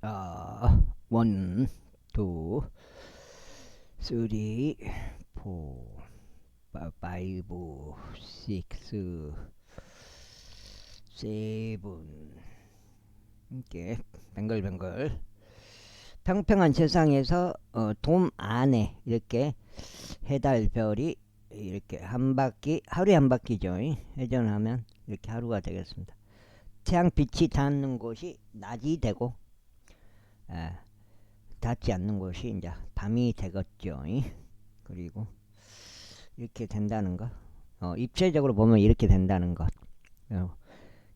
1, 2, 3, 4, 5, 6, 7 이렇게 뱅글뱅글 평평한 세상에서 돔 안에 이렇게 해달별이 이렇게 한 바퀴, 하루에 한 바퀴죠. 회전하면 이렇게 하루가 되겠습니다. 태양빛이 닿는 곳이 낮이 되고 닿지 않는 곳이 이제 밤이 되겠죠. 그리고 이렇게 된다는 것, 입체적으로 보면 이렇게 된다는 것,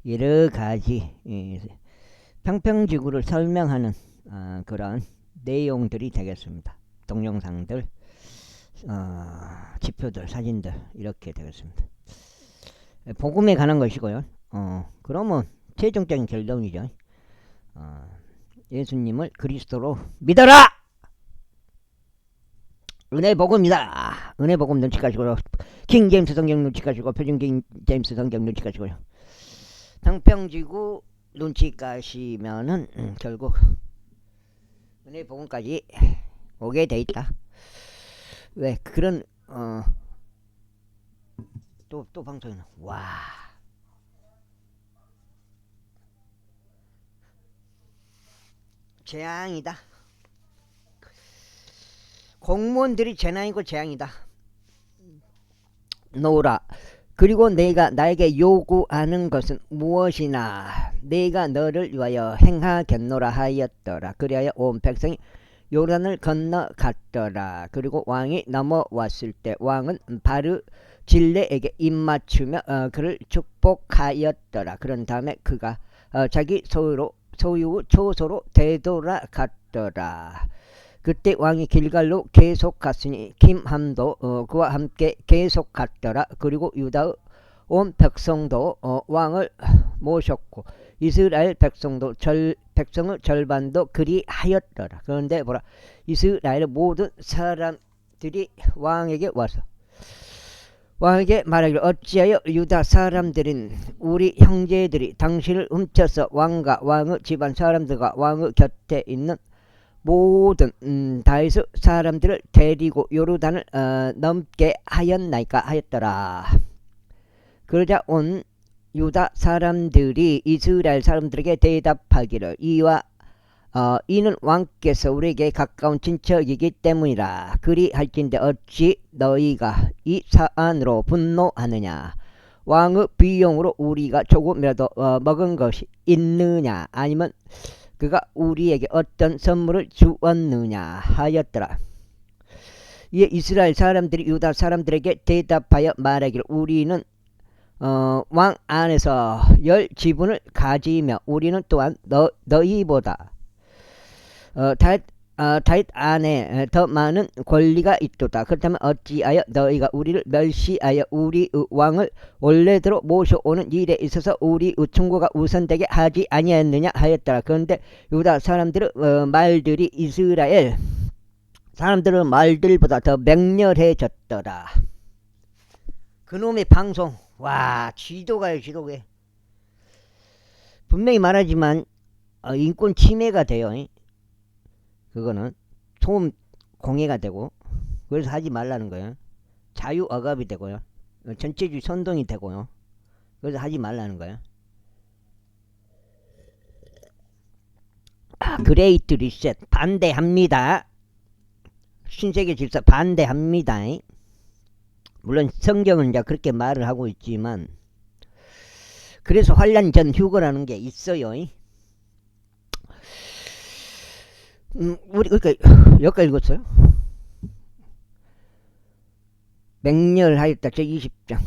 여러 가지 평평지구를 설명하는 그런 내용들이 되겠습니다. 동영상들, 지표들, 사진들 이렇게 되겠습니다. 복음에 관한 것이고요. 그러면 최종적인 결론이죠. 예수님을 그리스도로 믿어라! 은혜 복음이다. 은혜 복음 눈치가시고요. 킹 제임스 성경 눈치가시고 표준 킹 제임스 성경 눈치가시고요. 평평지구 눈치가시면은 결국 은혜 복음까지 오게 돼 있다. 왜 그런 또 방송이 와. 재앙이다. 공무원들이 재난이고 재앙이다. 노라. 그리고 내가 나에게 요구하는 것은 무엇이나 내가 너를 위하여 행하겠노라 하였더라. 그리하여 온 백성이 요단을 건너갔더라. 그리고 왕이 넘어왔을 때 왕은 바르질레에게 입맞추며 그를 축복하였더라. 그런 다음에 그가 자기 소유 초소로 되돌아갔더라. 그때 왕이 길갈로 계속 갔으니 김함도 그와 함께 계속 갔더라. 그리고 유다의 온 백성도 왕을 모셨고 이스라엘 백성의 절반도 그리하였더라. 그런데 보라, 이스라엘의 모든 사람들이 왕에게 와서 왕에게 말하기를 어찌하여 유다 사람들인 우리 형제들이 당신을 훔쳐서 왕과 왕의 집안 사람들과 왕의 곁에 있는 모든 다윗의 사람들을 데리고 요르단을 넘게 하였나이까 하였더라. 그러자 온 유다 사람들이 이스라엘 사람들에게 대답하기를 이는 왕께서 우리에게 가까운 친척이기 때문이라. 그리할진대 어찌 너희가 이 사안으로 분노하느냐. 왕의 비용으로 우리가 조금이라도 먹은 것이 있느냐, 아니면 그가 우리에게 어떤 선물을 주었느냐 하였더라. 이에 이스라엘 사람들이 유다 사람들에게 대답하여 말하기를 우리는 왕 안에서 10지분을 가지며 우리는 또한 너희보다 다윗 안에 더 많은 권리가 있도다. 그렇다면 어찌하여 너희가 우리를 멸시하여 우리의 왕을 원래대로 모셔오는 일에 있어서 우리의 충고가 우선되게 하지 아니하였느냐 하였더라. 그런데 유다 사람들의 말들이 이스라엘 사람들의 말들보다 더 맹렬해졌더라. 그놈의 방송, 와, 지도가요, 지도가. 분명히 말하지만 인권 침해가 돼요. 그거는 소음 공해가 되고, 그래서 하지 말라는 거예요. 자유 억압이 되고요. 전체주의 선동이 되고요. 그래서 하지 말라는 거예요. 그레이트 리셋 반대합니다. 신세계 질서 반대합니다. 물론 성경은 이제 그렇게 말을 하고 있지만, 그래서 환란 전 휴거라는 게 있어요. 우리 그러니까 여기까지 읽었어요. 맹렬하였다. 제 20장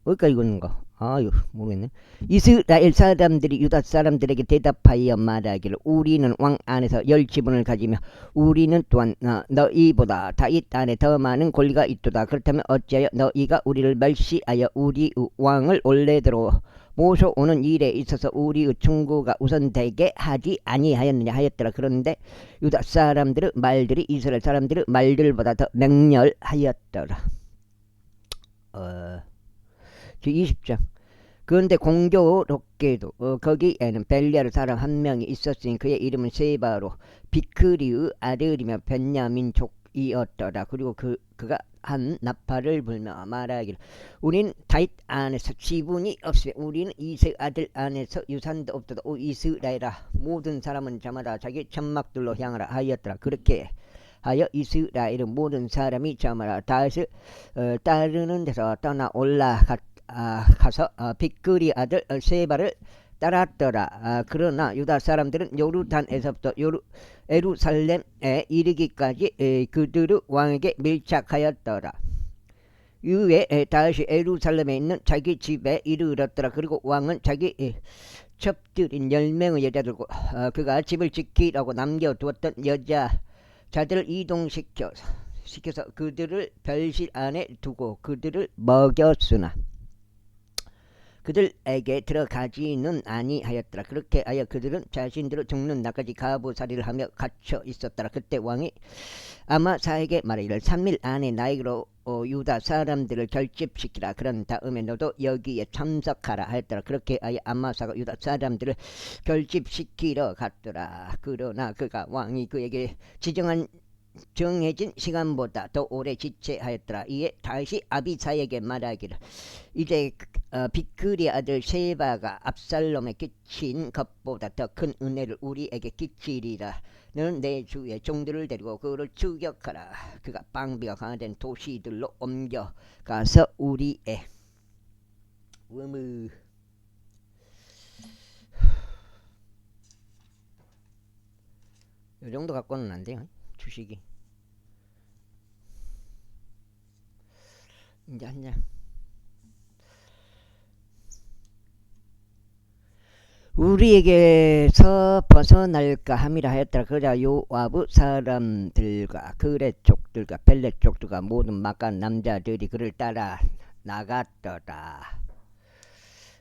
여기까지 읽는 거. 아유, 모르겠네. 이스라엘 사람들이 유다 사람들에게 대답하여 말하기를 우리는 왕 안에서 10지분을 가지며 우리는 또한 너희보다 다윗 안에 더 많은 권리가 있도다. 그렇다면 어찌하여 너희가 우리를 멸시하여 우리 왕을 원래대로 모셔오는 일에 있어서 우리의 충고가 우선되게 하지 아니하였느냐 하였더라. 그런데 유다 사람들의 말들이 이스라엘 사람들의 말들보다 더 맹렬하였더라. 20장 그런데 공교롭게도 거기에는 벨리아르 사람 한 명이 있었으니 그의 이름은 세바로 비크리의 아들이며 벤야민 족이었더라. 그리고 그가 한 나팔을 불며 말하기를 우리는 다윗 안에서 지분이 없으며 우리는 이세 아들 안에서 유산도 없도다. 오 이스라엘아 모든 사람은 저마다 자기 천막들로 향하라 하였더라. 그렇게 하여 이스라엘은 모든 사람이 저마다 다윗을 따르는 데서 떠나 올라가서 빅그리 아들 세바를 따랐더라. 그러나 유다 사람들은 요르단에서부터 예루살렘에 이르기까지 그들의 왕에게 밀착하였더라. 이후에 다시 예루살렘에 있는 자기 집에 이르렀더라. 그리고 왕은 자기 첩들인 10명의 여자들과 그가 집을 지키라고 남겨두었던 자들을 이동시켜서 그들을 별실 안에 두고 그들을 먹였으나 그들에게 들어가지는 아니하였더라. 그렇게 하여 그들은 자신들을 죽는 날까지 가부살이를 하며 갇혀 있었더라. 그때 왕이 아마사에게 말하기를 3일 안에 나에게로 유다 사람들을 결집시키라. 그런 다음에 너도 여기에 참석하라 하였더라. 그렇게 하여 아마사가 유다 사람들을 결집시키러 갔더라. 그러나 그가 왕이 그에게 정해진 시간보다 더 오래 지체하였더라. 이에 다시 아비사에게 말하기를 이제 비크리 아들 세바가 압살롬에 끼친 것보다 더 큰 은혜를 우리에게 끼치리라. 너는 내 주의 종들을 데리고 그를 추격하라. 그가 방비가 강화된 도시들로 옮겨가서 우리의 이 정도 갖고는 안 돼요. 주식이 이제 한장 우리에게서 벗어날까 함이라 하였더라. 그러자 요압의 사람들과 그렛 족들과 벨렛 족들과 모든 막간 남자들이 그를 따라 나갔더라.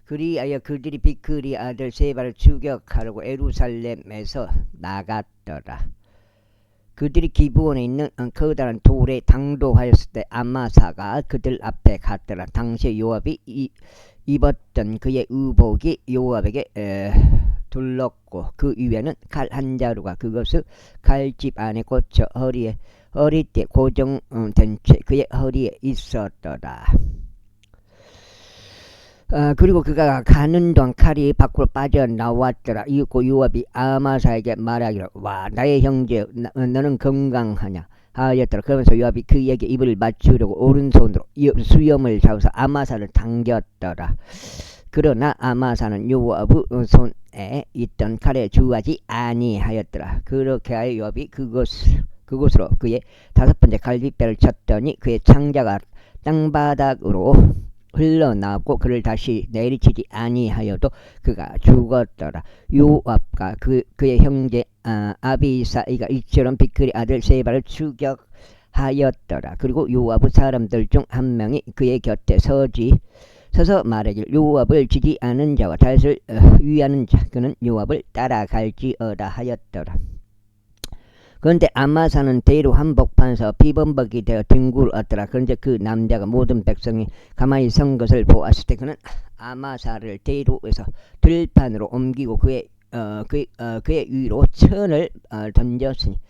그리하여 그들이 비크리 아들 세바를 추격하려고 예루살렘에서 나갔더라. 그들이 기브온에 있는 커다란 돌에 당도하였을 때 아마사가 그들 앞에 갔더라. 당시에 요압이 입었던 그의 의복이 요압에게 둘렀고 그 위에는 칼 한 자루가 그것을 칼집 안에 꽂혀 허리띠에 고정된 채 그의 허리에 있었더라. 그리고 그가 가는 동안 칼이 밖으로 빠져나왔더라. 이윽고 요압이 아마사에게 말하기를 와 나의 형제 너는 건강하냐 하였더라. 그러면서 요압이 그에게 입을 맞추려고 오른손으로 수염을 잡아서 아마사를 당겼더라. 그러나 아마사는 요압의 손에 있던 칼에 주하지 아니하였더라. 그렇게 하여 요압이 그곳으로 그의 5번째 갈빗배를 쳤더니 그의 창자가 땅바닥으로 흘러나왔고 그를 다시 내리치지 아니하여도 그가 죽었더라. 요압과 그의 형제 아비사이가 이처럼 비크리 아들 세바를 추격하였더라. 그리고 요압의 사람들 중 한 명이 그의 곁에 서서 말하기를 요압을 지지 않은 자와 다윗을 위하는 자 그는 요압을 따라갈지어다 하였더라. 그런데 아마사는 대로 한복판에서 비범벅이 되어 뒹굴었더라. 그런데 그 남자가 모든 백성이 가만히 선 것을 보았을 때 그는 아마사를 대로에서 들판으로 옮기고 그의 위로 천을 던졌으니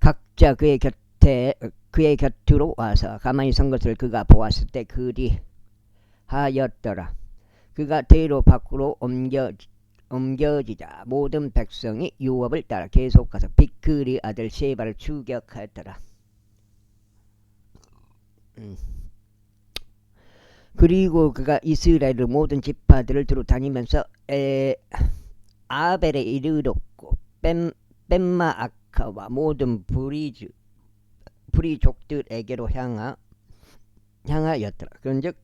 각자 그의 곁으로 와서 가만히 선 것을 그가 보았을 때 그리하였더라. 그가 대로 밖으로 옮겨지자 모든 백성이 요압을 따라 계속 가서 비크리 아들 세바를 추격하였더라. 그리고 그가 이스라엘의 모든 지파들을 두루 다니면서 아벨에 이르렀고 벤마아카와 모든 부리족들에게로 향하였더라. 그런즉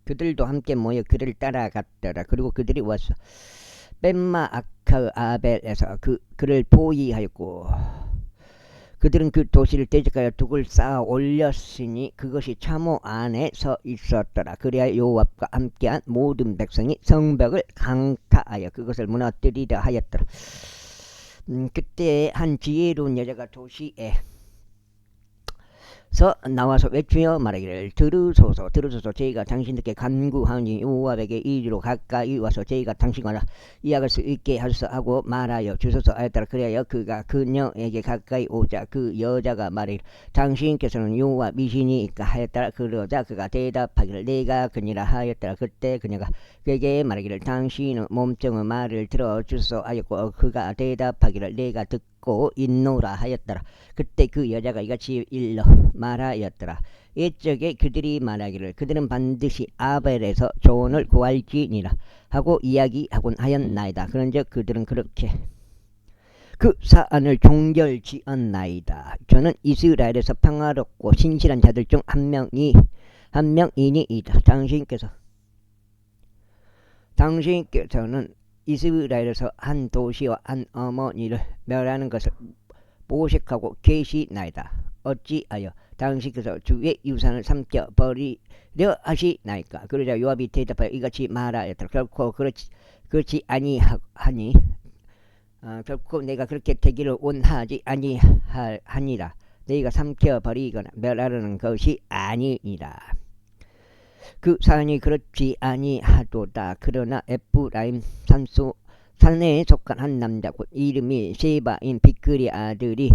그들도 함께 모여 그를 따라갔더라. 그리고 그들이 와서 벤마아카 아벨에서 그를 포위하였고 그들은 그 도시를 대적하여 둑을 쌓아 올렸으니 그것이 참호 안에 서 있었더라. 그래야 요압과 함께한 모든 백성이 성벽을 강타하여 그것을 무너뜨리려 하였더라. 그때 한 지혜로운 여자가 도시에 나와서 외치며 말하기를 들으소서 들으소서 저희가 당신들께 간구하니 요압에게 이리로 가까이 와서 저희가 당신과 이야기할 수 있게 하소서 하고 말하여 주소서 하였더라. 그래야 그가 그녀에게 가까이 오자 그 여자가 말하기를 당신께서는 요압이시니까 하였더라. 그러자 그가 대답하기를 내가 그니라 하였더라. 그때 그녀가 그에게 말하기를 당신은 몸종의 말을 들어주소서 하였고 그가 대답하기를 내가 듣고 있노라 하였더라. 그때 그 여자가 이같이 일러 말하였더라. 이쪽에 그들이 말하기를 그들은 반드시 아벨에서 조언을 구할지니라 하고 이야기하곤 하였나이다. 그런즉 그들은 그렇게 그 사안을 종결지었나이다. 저는 이스라엘에서 평화롭고 신실한 자들 중 한 명이니이다. 당신께서는 이스라엘에서 한 도시와 한 어머니를 멸하는 것을 모색하고 계시나이다. 어찌하여 당신께서 주의 유산을 삼켜 버리려 하시나이까. 그러자 요압이 대답하여 이같이 말하였더라. 결코 그렇지 아니하니 결코 내가 그렇게 되기를 원하지 아니하니라. 너희가 삼켜 버리거나 멸하려는 것이 아니니라. 그 사안이 그렇지 아니하도다. 그러나 에프라임 산에 속한 한 남자 곧 이름이 세바인 비크리 아들이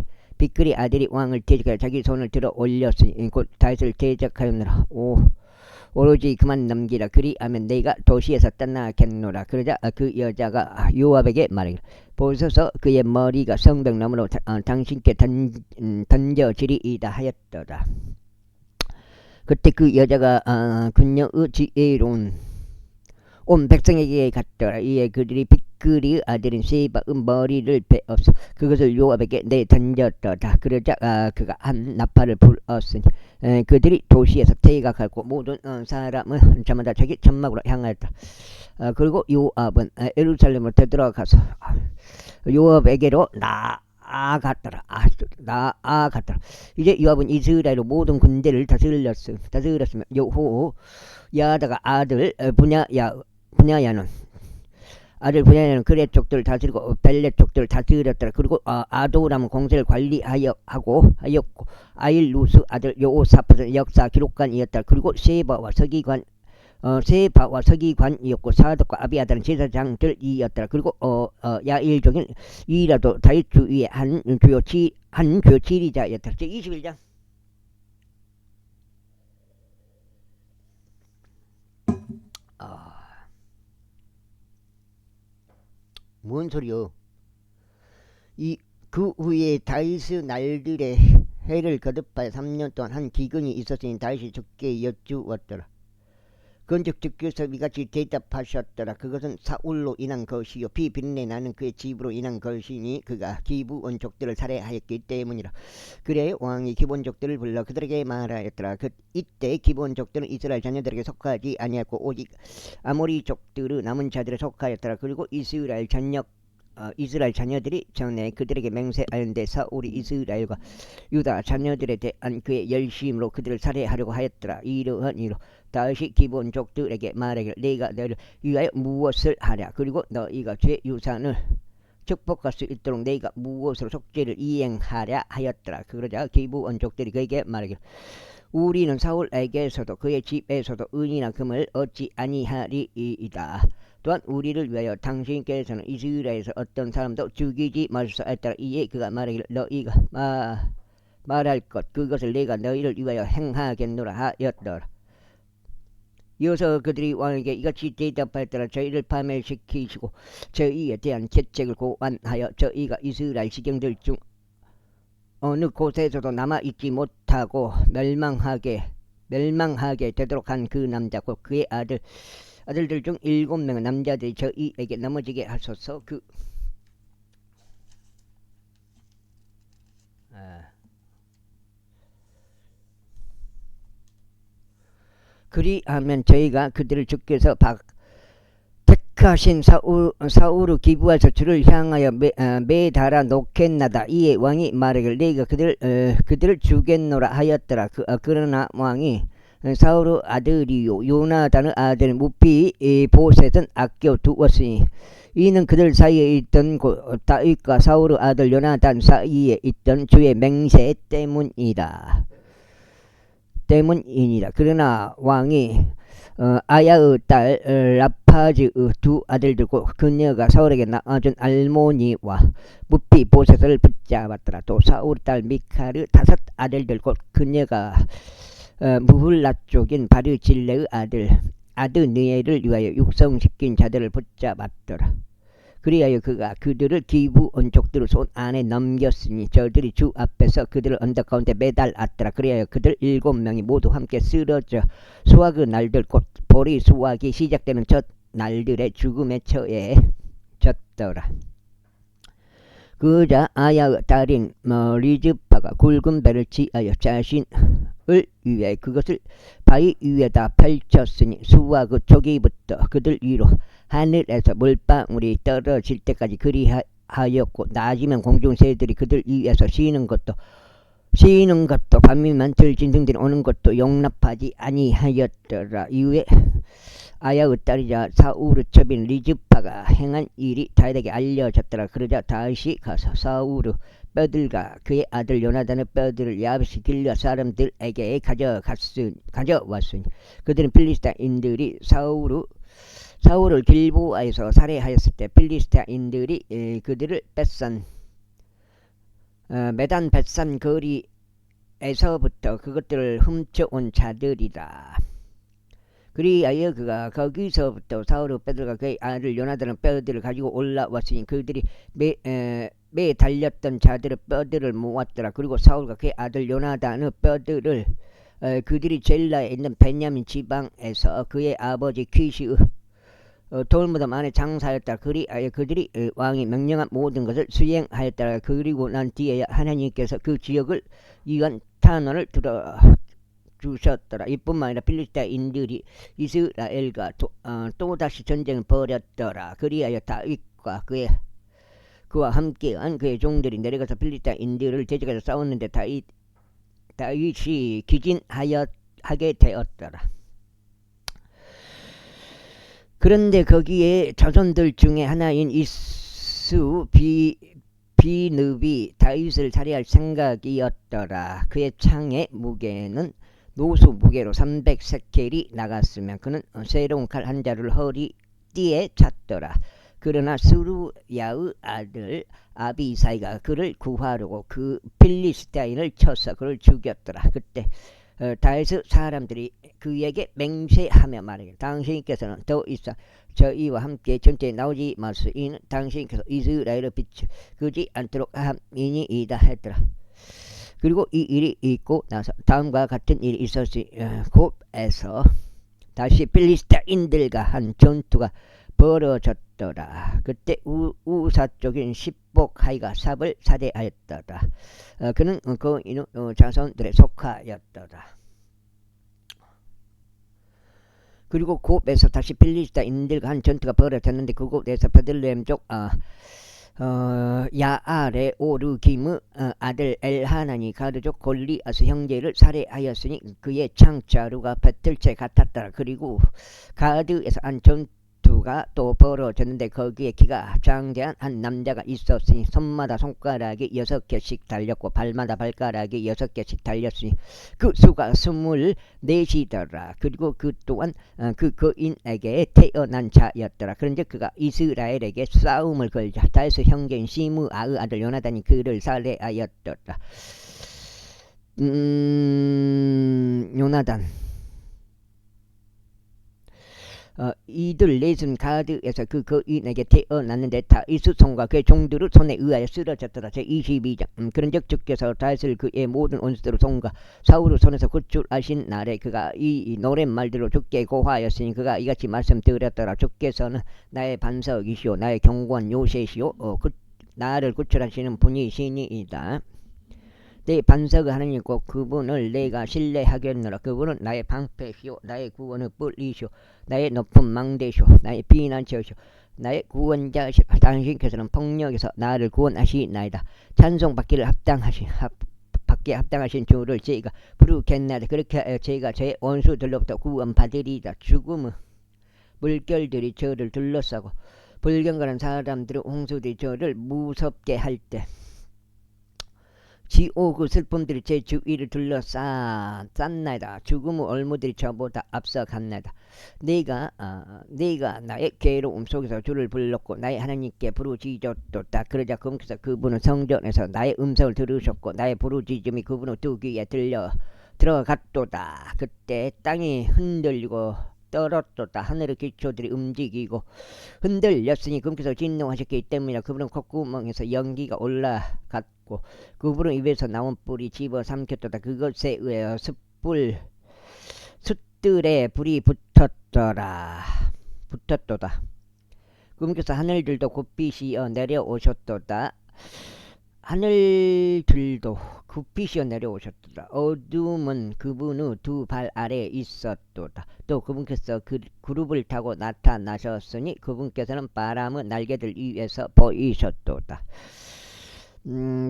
왕을 대적하여 자기 손을 들어 올렸으니 곧 다윗을 대적하였노라. 오로지 그만 넘기라. 그리하면 내가 도시에서 떠나겠노라. 그러자 그 여자가 요압에게 말하기를 보소서 그의 머리가 성벽나무로 당신께 던져지리이다 하였더라. 그때 그 여자가 그녀의 지혜로운 온 백성에게 갔더라. 이에 그들이 비크리 아들인 세바의 머리를 베어서 그것을 요압에게 내던졌더라. 그러자 그가 한 나팔을 불었으니 그들이 도시에서 대각하고 모든 사람은 저마다 자기 천막으로 향하였다. 그리고 요압은 예루살렘으로 되돌아가서 요압에게로 나아갔더라. 이제 요압은 이스라엘의 모든 군대를 다스렸으며 여호야다가 아들 분야야는 그레 족들을 다스리고 벨렛 족들을 다스렸더라. 그리고 아도람 공세를 관리하였고 아일루스 아들 요사fat은 역사 기록관이었더라. 그리고 세바와 서기관이었고 사독과 아비아달은 제사장들이었더라. 그리고 야일종인 이라도 다윗 주위의 한 주요 지리자였더라. 제 21장. 뭔 소리요? 그 후에 다윗의 날들의 해를 거듭하여 3년 동안 한 기근이 있었으니 다윗이 주께 여쭈었더라. 그런즉 주께서 이같이 대답하셨더라. 그것은 사울로 인한 것이요 비비린내 나는 그의 집으로 인한 것이니 그가 기브온족들을 살해하였기 때문이라. 그래 왕이 기브온족들을 불러 그들에게 말하였더라. 이때 기브온족들은 이스라엘 자녀들에게 속하지 아니하였고 오직 아모리족들의 남은 자들에 속하였더라. 그리고 이스라엘 자녀들이 전에 그들에게 맹세하였는데 사울이 이스라엘과 유다 자녀들에 대한 그의 열심으로 그들을 살해하려고 하였더라. 이러한 이로 다윗이 기브온족들에게 말하기를 내가 너희를 위하여 무엇을 하랴. 그리고 너희가 죄 유산을 축복할 수 있도록 내가 무엇으로 속죄를 이행하랴 하였더라. 그러자 기브온족들이 그에게 말하기를 우리는 사울에게서도 그의 집에서도 은이나 금을 얻지 아니하리이다. 또한 우리를 위하여 당신께서는 이스라엘에서 어떤 사람도 죽이지 마소서 했더라. 이에 그가 말하기를 너희가 말할 것 그것을 내가 너희를 위하여 행하겠노라 하였더라. 이어서 그들이 왕에게 이같이 대답하였더라. 저희를 파멸시키시고 저희에 대한 계책을 고안하여 저희가 이스라엘 지경들 중 어느 곳에서도 남아있지 못하고 멸망하게 되도록 한 그 남자 곧 그의 아들들 중 7명의 남자들이 저희에게 넘어지게 하소서. 그리하면 저희가 그들을 주께서 택하신 사울의 기브에서 주를 향하여 매달아 놓겠나다. 이에 왕이 말하기를 내가 그들을 주겠노라 하였더라. 그러나 왕이 사울의 아들이요 요나단의 아들 무피보셋은 아껴두었으니 이는 그들 사이에 있던 다윗과 사울의 아들 요나단 사이에 있던 주의 맹세 때문이다. 때문이니라. 그러나 왕이 아야의 딸 라파즈의 두 아들들과 그녀가 사울에게 낳아준 알모니와 무피 보셋을 붙잡았더라. 또 사울 딸 미칼의 5 아들들과 그녀가 무훌라 쪽인 바르질레의 아들 아드니엘을 위하여 육성시킨 자들을 붙잡았더라. 그리하여 그가 그들을 기브온 족들의 손 안에 넘겼으니 저들이 주 앞에서 그들을 언덕 가운데 매달았더라. 그리하여 그들 7명이 모두 함께 쓰러져 수확의 날들 곧 보리 수확이 시작되는 첫 날들의 죽음의 처에 졌더라. 그자 아야의 딸인 리즈파가 굵은 배를 지하여 자신을 위해 그것을 바위 위에다 펼쳤으니 수확의 초기부터 그들 위로 하늘에서 물방울이 떨어질 때까지 그리하였고 낮이면 공중새들이 그들 위에서 쉬는 것도 밤이면 들짐승들이 오는 것도 용납하지 아니하였더라. 이후에 아야의 딸이자 사울의 첩인 리즈파가 행한 일이 다윗에게 알려졌더라. 그러자 다윗이 가서 사울의 뼈들과 그의 아들 요나단의 뼈들을 야베스 길앗 사람들에게 가져왔으니 그들은 필리스타인들이 사울을 길보아에서 살해하였을 때 필리스타인들이 그들을 메단 벳산 거리에서부터 그것들을 훔쳐온 자들이다. 그리하여 그가 거기서부터 사울의 뼈들과 그의 아들 요나단의 뼈들을 가지고 올라왔으니 그들이 매 달렸던 자들의 뼈들을 모았더라. 그리고 사울과 그의 아들 요나단의 뼈들을 그들이 젤라에 있는 베냐민 지방에서 그의 아버지 키시의 돌무덤 안에 장사하였다. 그리하여 그들이 왕이 명령한 모든 것을 수행하였다. 그리고 난 뒤에야 하나님께서 그 지역을 위한 탄원을 들어주셨더라. 이뿐만 아니라 필리스타인들이 이스라엘과 또다시 전쟁을 벌였더라. 그리하여 다윗과 그와 함께한 그의 종들이 내려가서 필리스타인들을 대적해서 싸웠는데 다윗이 기진하게 되었더라. 그런데 거기에 자손들 중에 하나인 이스 비느비 다윗을 살해할 생각이었더라. 그의 창의 무게는 노수 무게로 300세켈이 나갔으며 그는 새로운 칼 한 자루를 허리띠에 찼더라. 그러나 스루야의 아들 아비사이가 그를 구하려고 그 필리스타인을 쳐서 그를 죽였더라. 그때 다윗의 사람들이 그에게 맹세하며 말하기를 당신께서는 더 이상 저희와 함께 전쟁에 나오지 마시이는 당신께서 이스라엘을 비추지 않도록 함이니이다 했더라. 그리고 이 일이 있고 나서 다음과 같은 일이 있었으니 곱에서 다시 필리스타인들과 한 전투가 벌어졌더라. 그때 우사 쪽인 십복하이가 삽을 살해하였더라. 그는 거인의 자손들에 속하였더라. 그리고 곱에서 다시 필리스타인들과 한 전투가 벌어졌는데 그곳에서 베들레헴 쪽 야알의 오르김의 아들 엘하난이 가드족 골리앗의 형제를 살해하였으니 그의 창자루가 배틀채 같았더라. 그리고 가드에서 한 전투가 또 벌어졌는데 거기에 키가 장대한 한 남자가 있었으니 손마다 손가락이 6개씩 달렸고 발마다 발가락이 6개씩 달렸으니 그 수가 24이더라. 그리고 그 또한 그 거인에게 태어난 자였더라. 그런데 그가 이스라엘에게 싸움을 걸자 다윗의 형제인 시므아의 아들 요나단이 그를 살해하였더라. 요나단 이들 넷은 가드에서 그 거인에게 태어났는데 다윗의 손과 그의 종들의 손에 의하여 쓰러졌더라. 제22장 그런즉 주께서 다윗을 그의 모든 원수들의 손과 사울의 손에서 구출하신 날에 그가 이 노랫말대로 주께 고하였으니 그가 이같이 말씀드렸더라. 주께서는 나의 반석이시오 나의 견고한 요새시오 나를 구출하시는 분이시니이다. 내 반석의 하나님 곧 그분을 내가 신뢰하겠노라. 그분은 나의 방패시오 나의 구원의 뿔이시오 나의 높은 망대시오 나의 피난처시오 나의 구원자시오. 당신께서는 폭력에서 나를 구원하시나이다. 찬송받기에 합당하신 주를 제가 부르겠나이다. 그렇게 하여 제가 제 원수들로부터 구원받으리이다. 죽음의 물결들이 저를 둘러싸고 불경건한 사람들의 홍수들이 저를 무섭게 할 때 지오 그 슬픔들이 제 주위를 둘러쌌나이다. 죽음의 얼무들이 저보다 앞서갔나이다. 내가 나의 괴로움 속에서 주를 불렀고 나의 하나님께 부르짖었도다. 그러자 그분께서 그분은 성전에서 나의 음성을 들으셨고 나의 부르짖음이 그분의 두 귀에 들어갔도다. 그때 땅이 흔들리고 떨었도다. 하늘의 기초들이 움직이고 흔들렸으니 그분께서 진노하셨기 때문이라. 그분은 콧구멍에서 연기가 올라갔고 그분은 입에서 나온 뿔이 집어삼켰도다. 그것에 의하여 숯들에 불이 붙었도다. 그분께서 하늘들도 굽히시어 내려오셨도다. 하늘들도 굽히시어 내려오셨도다. 어둠은 그분의 두 발 아래에 있었도다. 또 그분께서 그룹을 타고 나타나셨으니 그분께서는 바람의 날개들 위에서 보이셨도다.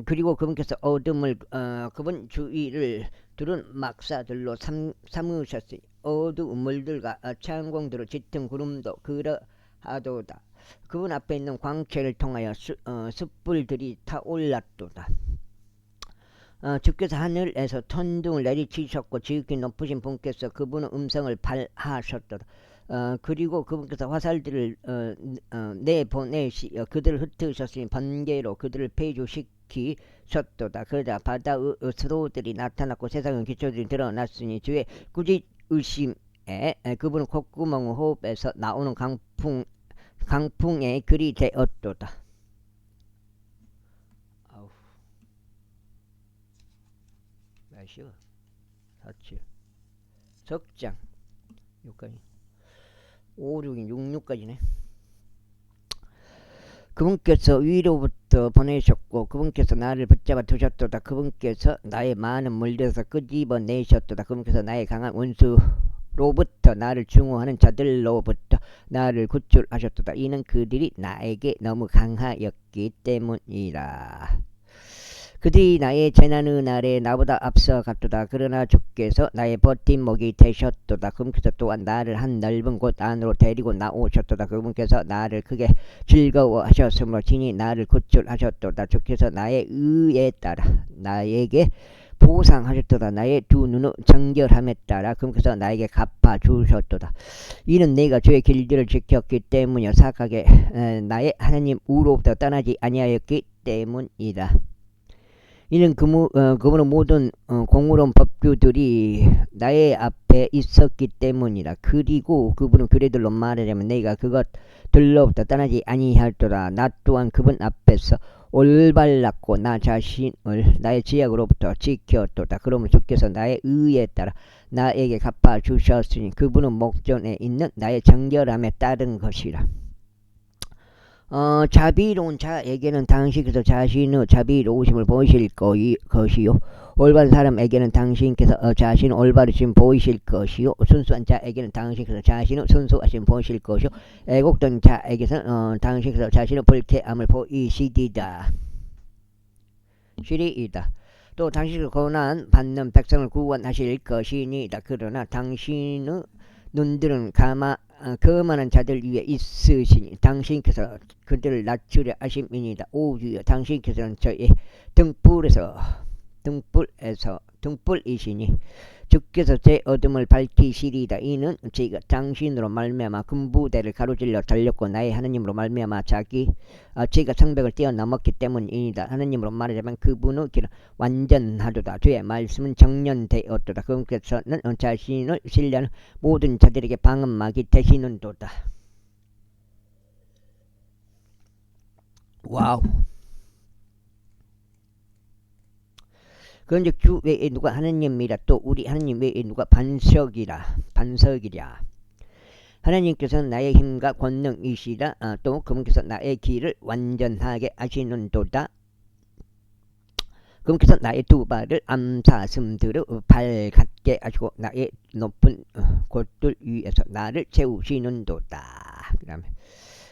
그리고 그분께서 어둠을 그분 주위를 두른 막사들로 삼으셨으니 어두운 물들과 창공들로 짙은 구름도 그러하도다. 그분 앞에 있는 광채를 통하여 숯불들이 타올랐도다. 주께서 하늘에서 천둥을 내리치셨고 지극히 높으신 분께서 그분의 음성을 발하셨도다. 그리고 그분께서 화살들을 내보내시어 그들을 흩으셨으니 번개로 그들을 폐조시키셨도다. 그러자 바다의 스로들이 나타났고 세상의 기초들이 드러났으니 주의 꾸짖으심에 그분은 콧구멍 호흡에서 나오는 강풍에 글이 되었도다. 몇시요? 47 석장 여기까지 5, 6인 66까지네. 그분께서 위로부터 보내셨고 그분께서 나를 붙잡아 두셨도다. 그분께서 나의 많은 물들에서 끄집어내셨도다. 그분께서 나의 강한 원수로부터 나를 증오하는 자들로부터 나를 구출하셨도다. 이는 그들이 나에게 너무 강하였기 때문이라. 그들이 나의 재난의 날에 나보다 앞서갔도다. 그러나 주께서 나의 버팀목이 되셨도다. 그분께서 또한 나를 한 넓은 곳 안으로 데리고 나오셨도다. 그분께서 나를 크게 즐거워하셨으므로 친히 나를 구출하셨도다. 주께서 나의 의에 따라 나에게 보상하셨도다. 나의 두 눈의 정결함에 따라 그분께서 나에게 갚아주셨도다. 이는 내가 주의 길들을 지켰기 때문이요 사악하게 나의 하나님 우로부터 떠나지 아니하였기 때문이다. 이는 그분의 모든 공의로운 법규들이 나의 앞에 있었기 때문이다. 그리고 그분은 규례들로 말하자면 내가 그것들로부터 떠나지 아니할도다. 나 또한 그분 앞에서 올바랐고 나 자신을 나의 지약으로부터 지켰도다. 그러므로 주께서 나의 의에 따라 나에게 갚아주셨으니 그분은 목전에 있는 나의 정결함에 따른 것이라. 자비로운 자에게는 당신께서 자신의 자비로우심을 보이실 것이요 올바른 사람에게는 당신께서 자신의 올바르심 보이실 것이요 순수한 자에게는 당신께서 자신의 순수하심 보이실 것이요 애곡된 자에게는 당신께서 자신의 불쾌함을 보이시리이다. 또 당신께서 고난 받는 백성을 구원하실 것이니이다. 그러나 당신의 눈들은 거만한 자들 위에 있으시니 당신께서 그들을 낮추려 하심이니이다. 오주여 당신께서는 저의 등불이시니 주께서 제 어둠을 밝히시리이다. 이는 제가 당신으로 말미암아 군부대를 가로질러 달렸고 나의 하나님으로 말미암아 제가 성벽을 뛰어넘었기 때문이다. 하나님으로 말하자면 그분의 길은 완전하도다. 주의 말씀은 정년되었도다. 그분께서는 자신을 신뢰하는 모든 자들에게 방언막이 되시는도다. 와우. 그런즉 주 외에 누가 하나님이라 또 우리 하나님 외에 누가 반석이랴. 하나님께서는 나의 힘과 권능이시라. 또 그분께서 나의 길을 완전하게 하시는도다. 그분께서 나의 두 발을 암사슴들의 발 같게 하시고 나의 높은 곳들 위에서 나를 세우시는도다. 그 다음에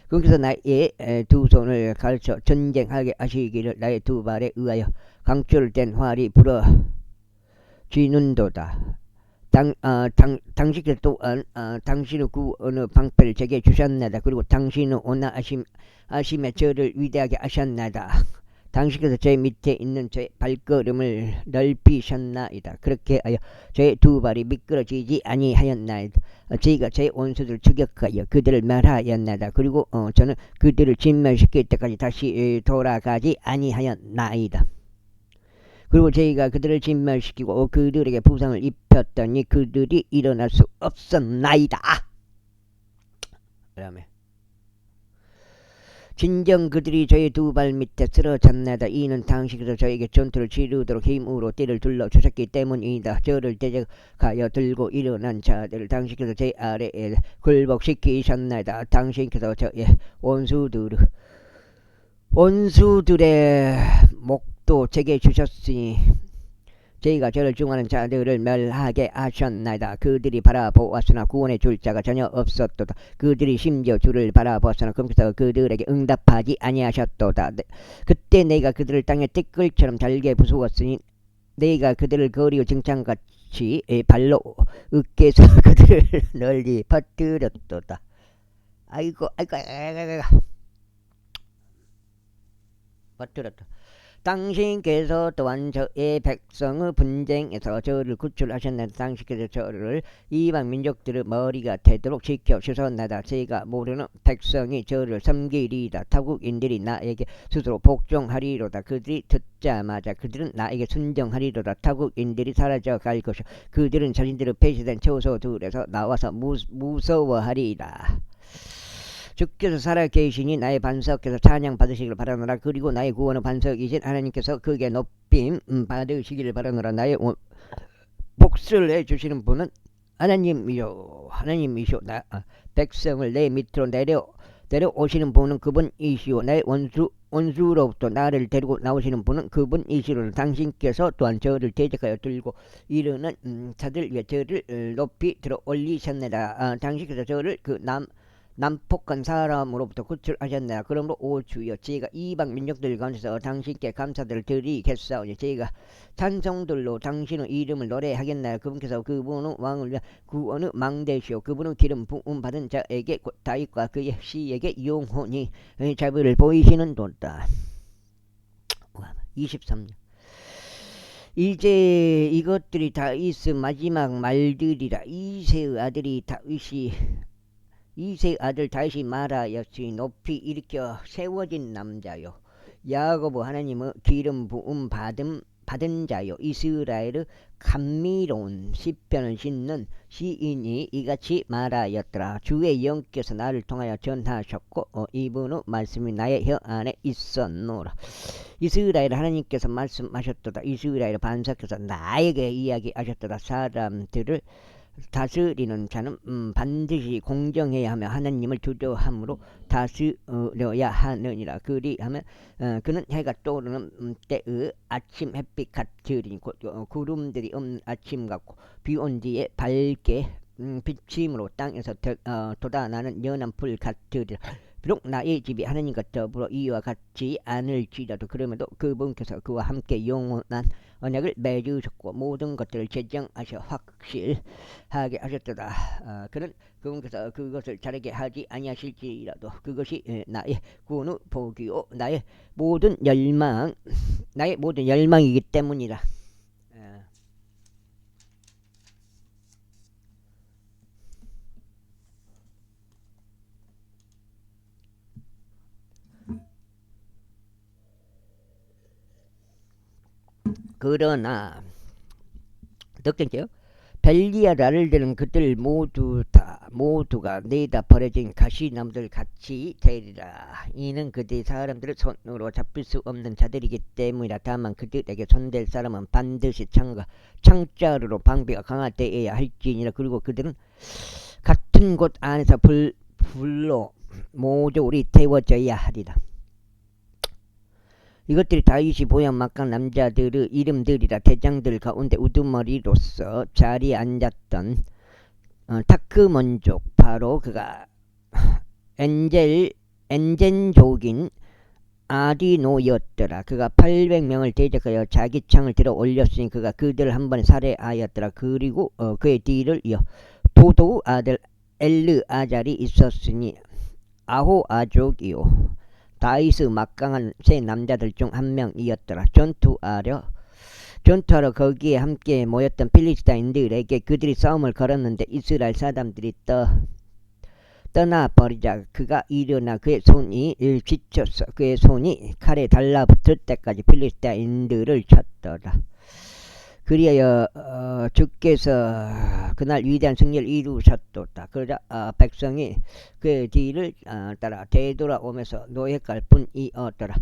그분께서 나의 두 손을 가르쳐 전쟁하게 하시기를 나의 두 발에 의하여 강철된 활이 부러지는도다. 당신께서 또한 당신의 구원의 방패를 제게 주셨나이다. 그리고 당신의 온화하심에 저를 위대하게 하셨나이다. 당신께서 제 밑에 있는 제 발걸음을 넓히셨나이다. 그렇게 하여 제 두 발이 미끄러지지 아니하였나이다. 저희가 제 원수들을 추격하여 그들을 멸하였나이다. 그리고 저는 그들을 진멸시킬 때까지 다시 돌아가지 아니하였나이다. 그리고 저희가 그들을 진멸시키고 그들에게 부상을 입혔더니 그들이 일어날 수 없었나이다. 그 다음에 진정 그들이 저희 두 발 밑에 쓰러졌나이다. 이는 당신께서 저에게 전투를 치르도록 힘으로 띠를 둘러 주셨기 때문이다. 저를 대적하여 들고 일어난 자들을 당신께서 제 아래에 굴복시키셨나이다. 당신께서 저의 원수들의 목도 제게 주셨으니 저희가 저를 중하는 자들을 멸하게 하셨나이다. 그들이 바라보았으나 구원해 줄 자가 전혀 없었도다. 그들이 심지어 주를 바라보았으나 그분께서 그들에게 응답하지 아니하셨도다. 그때 내가 그들을 땅에 띠끌처럼 잘게 부수었으니 내가 그들을 거리와 증창같이 발로 으깨서 그들을 널리 퍼뜨렸도다. 아이고 퍼뜨렸다. 당신께서 또한 저의 백성의 분쟁에서 저를 구출하셨나이다. 당신께서 저를 이방 민족들의 머리가 되도록 지켜주셨나이다. 제가 모르는 백성이 저를 섬기리이다. 타국인들이 나에게 스스로 복종하리로다. 그들이 듣자마자 그들은 나에게 순종하리로다. 타국인들이 사라져갈 것이요 그들은 자신들의 폐쇄된 처소들에서 나와서 무서워하리이다. 주께서 살아계시니 나의 반석께서 찬양 받으시기를 바라노라. 그리고 나의 구원의 반석이신 하나님께서 그게 높임 받으시기를 바라노라. 나의 복수를 해주시는 분은 하나님이요 나 백성을 내 밑으로 내려오시는 분은 그분이시오. 나의 원수로부터 나를 데리고 나오시는 분은 그분이시로. 당신께서 또한 저를 대적하여 들고 이르는 자들 위에 저를 높이 들어 올리셨나이다. 당신께서 저를 남폭한 사람으로부터 구출하셨나이다. 그러므로 오 주여 저희가 이방 민족들 가운데서 당신께 감사들을 드리겠사오니 저희가 찬송들로 당신의 이름을 노래하겠나이다. 그분께서 그분의 왕을 위한 구원의 망대시오. 그분은 기름 부음 받은 자에게 곧 다윗과 그의 씨에게 영원히 자비를 보이시는 도다. 23년 이제 이것들이 다윗의 마지막 말들이라. 이새의 아들 다윗이 말하였으니 높이 일으켜 세워진 남자요 야고보 하나님의 기름 부음 받은 자요 이스라엘의 감미로운 시편을 짓는 시인이 이같이 말하였더라. 주의 영께서 나를 통하여 전하셨고 이분의 말씀이 나의 혀 안에 있었노라. 이스라엘 하나님께서 말씀하셨도다. 이스라엘 반석께서 나에게 이야기하셨도다. 사람들을 다스리는 자는 반드시 공정해야 하며 하나님을 두려워함으로 다스려야 하느니라. 그리하면 그는 해가 떠오르는 때의 아침 햇빛 같으리니 구름들이 없는 아침 같고 비온 뒤에 밝게 비침으로 땅에서 돋아나는 연한 풀 같으리라. 비록 나의 집이 하나님과 더불어 이와 같지 않을지라도 그럼에도 그분께서 그와 함께 영원한 언약을 맺으셨고 모든 것들을 제정하셔 확실하게 하셨도다. 그분께서 그것을 자르게 하지 아니하실지라도 그것이 나의 구원의 복이요 나의 모든 열망이기 때문이라. 그러나 덕전께요. 벨리아라를 드는 그들 모두가 내다 버려진 가시나무들 같이 되리라. 이는 그들 사람들을 손으로 잡힐 수 없는 자들이기 때문이라. 다만 그들에게 손댈 사람은 반드시 창자루로 방비가 강할 때에야 할지니라. 그리고 그들은 같은 곳 안에서 불로 모조리 태워져야 하리라. 이것들이 다윗이 보양 막강 남자들의 이름들이라. 대장들 가운데 우두머리로서 자리에 앉았던 타크먼족 바로 그가 엔젠족인 아디노였더라. 그가 800명을 대적하여 자기 창을 들어 올렸으니 그가 그들을 한 번에 살해하였더라. 그리고 그의 뒤를 이어 도도의 아들 엘르아잘이 있었으니 아호아족이요 다이스 막강한 세 남자들 중 한 명이었더라. 전투하러 거기에 함께 모였던 필리스타인들에게 그들이 싸움을 걸었는데 이스라엘 사람들이 떠나버리자 그가 일어나 그의 손이 지쳤어. 그의 손이 칼에 달라붙을 때까지 필리스타인들을 쳤더라. 그리하여 주께서 그날 위대한 승리를 이루셨도다. 그러자 백성이 그의 뒤를 따라 되돌아오면서 노예갈 뿐이었더라.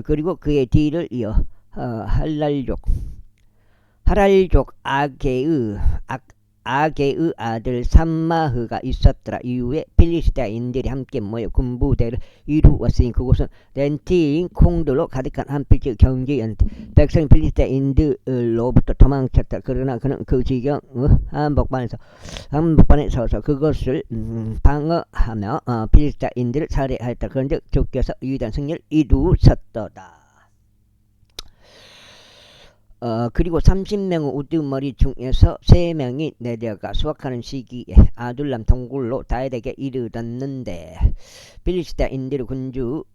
그리고 그의 뒤를 이어 하랄족 아게의 아들 삼마흐가 있었더라. 이후에 필리스타인들이 함께 모여 군부대를 이루었으니 그곳은 렌티인 콩들로 가득한 한 필지 경제였는데 백성이 필리스타인들로부터 도망쳤다. 그러나 그는 그 지경 한복판에 서서 그것을 방어하며 필리스타인들을 살해하였다. 그런데 주께서 위대한 승리를 이루셨도다. 그리고 30명의 우두머리 중에서 3명이 내려가 수확하는 시기에 아둘람 동굴로 다윗에게 이르렀는데 필리스타인들의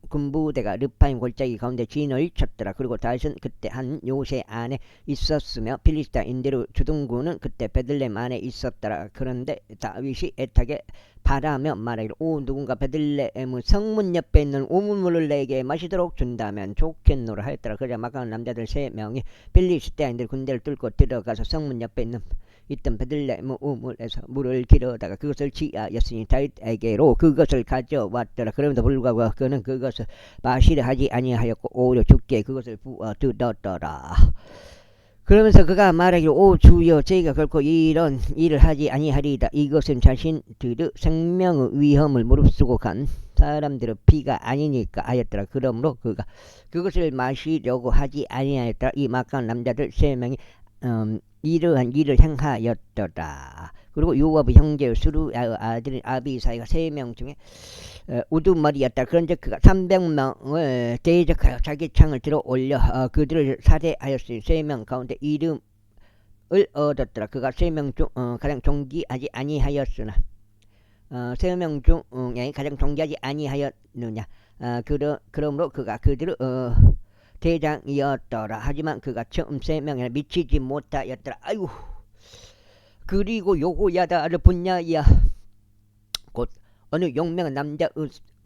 군부대가 르파임 골짜기 가운데 진을 쳤더라. 그리고 다윗은 그때 한 요새 안에 있었으며 필리스타인들의 주둔군은 그때 베들레헴 안에 있었더라. 그런데 다윗이 애타게 바라며 말하기를 오 누군가 베들레헴의 성문 옆에 있는 우물물을 내게 마시도록 준다면 좋겠노라 하였더라. 그러자 막강한 남자들 3명이 필리스타인들 군대를 뚫고 들어가서 성문 옆에 있던 베들레헴 우물에서 물을 길어다가 그것을 취하였으니 다윗에게로 그것을 가져왔더라. 그럼에도 불구하고 그는 그것을 마시려 하지 아니하였고 오히려 주께 그것을 부어두었더라. 그러면서 그가 말하기를 오 주여 저희가 결코 이런 일을 하지 아니하리이다. 이것은 자신들의 생명의 위험을 무릅쓰고 간 사람들의 피가 아니니까 하였더라. 그러므로 그가 그것을 마시려고 하지 아니하였더라. 이 막강한 남자들 3명이 이러한 일을 행하였더라. 그리고 요압의 형제 수루야의 아들인 아비사이가 3명 중에 우두머리였다. 그런즉 그가 300명을 대적하여 자기 창을 들어 올려 그들을 살해하였으니 3명 가운데 이름을 얻었더라. 그가 3명 중 가장 존귀하지 아니하였으나 3명 중에 가장 존귀하지 아니하였느냐. 그러므로 그가 그들을 대장이었더라. 하지만 그가 처음 3명에 미치지 못하였더라. 아이고. 그리고 요고야다를 분야야 곧 어느 용맹한 남자의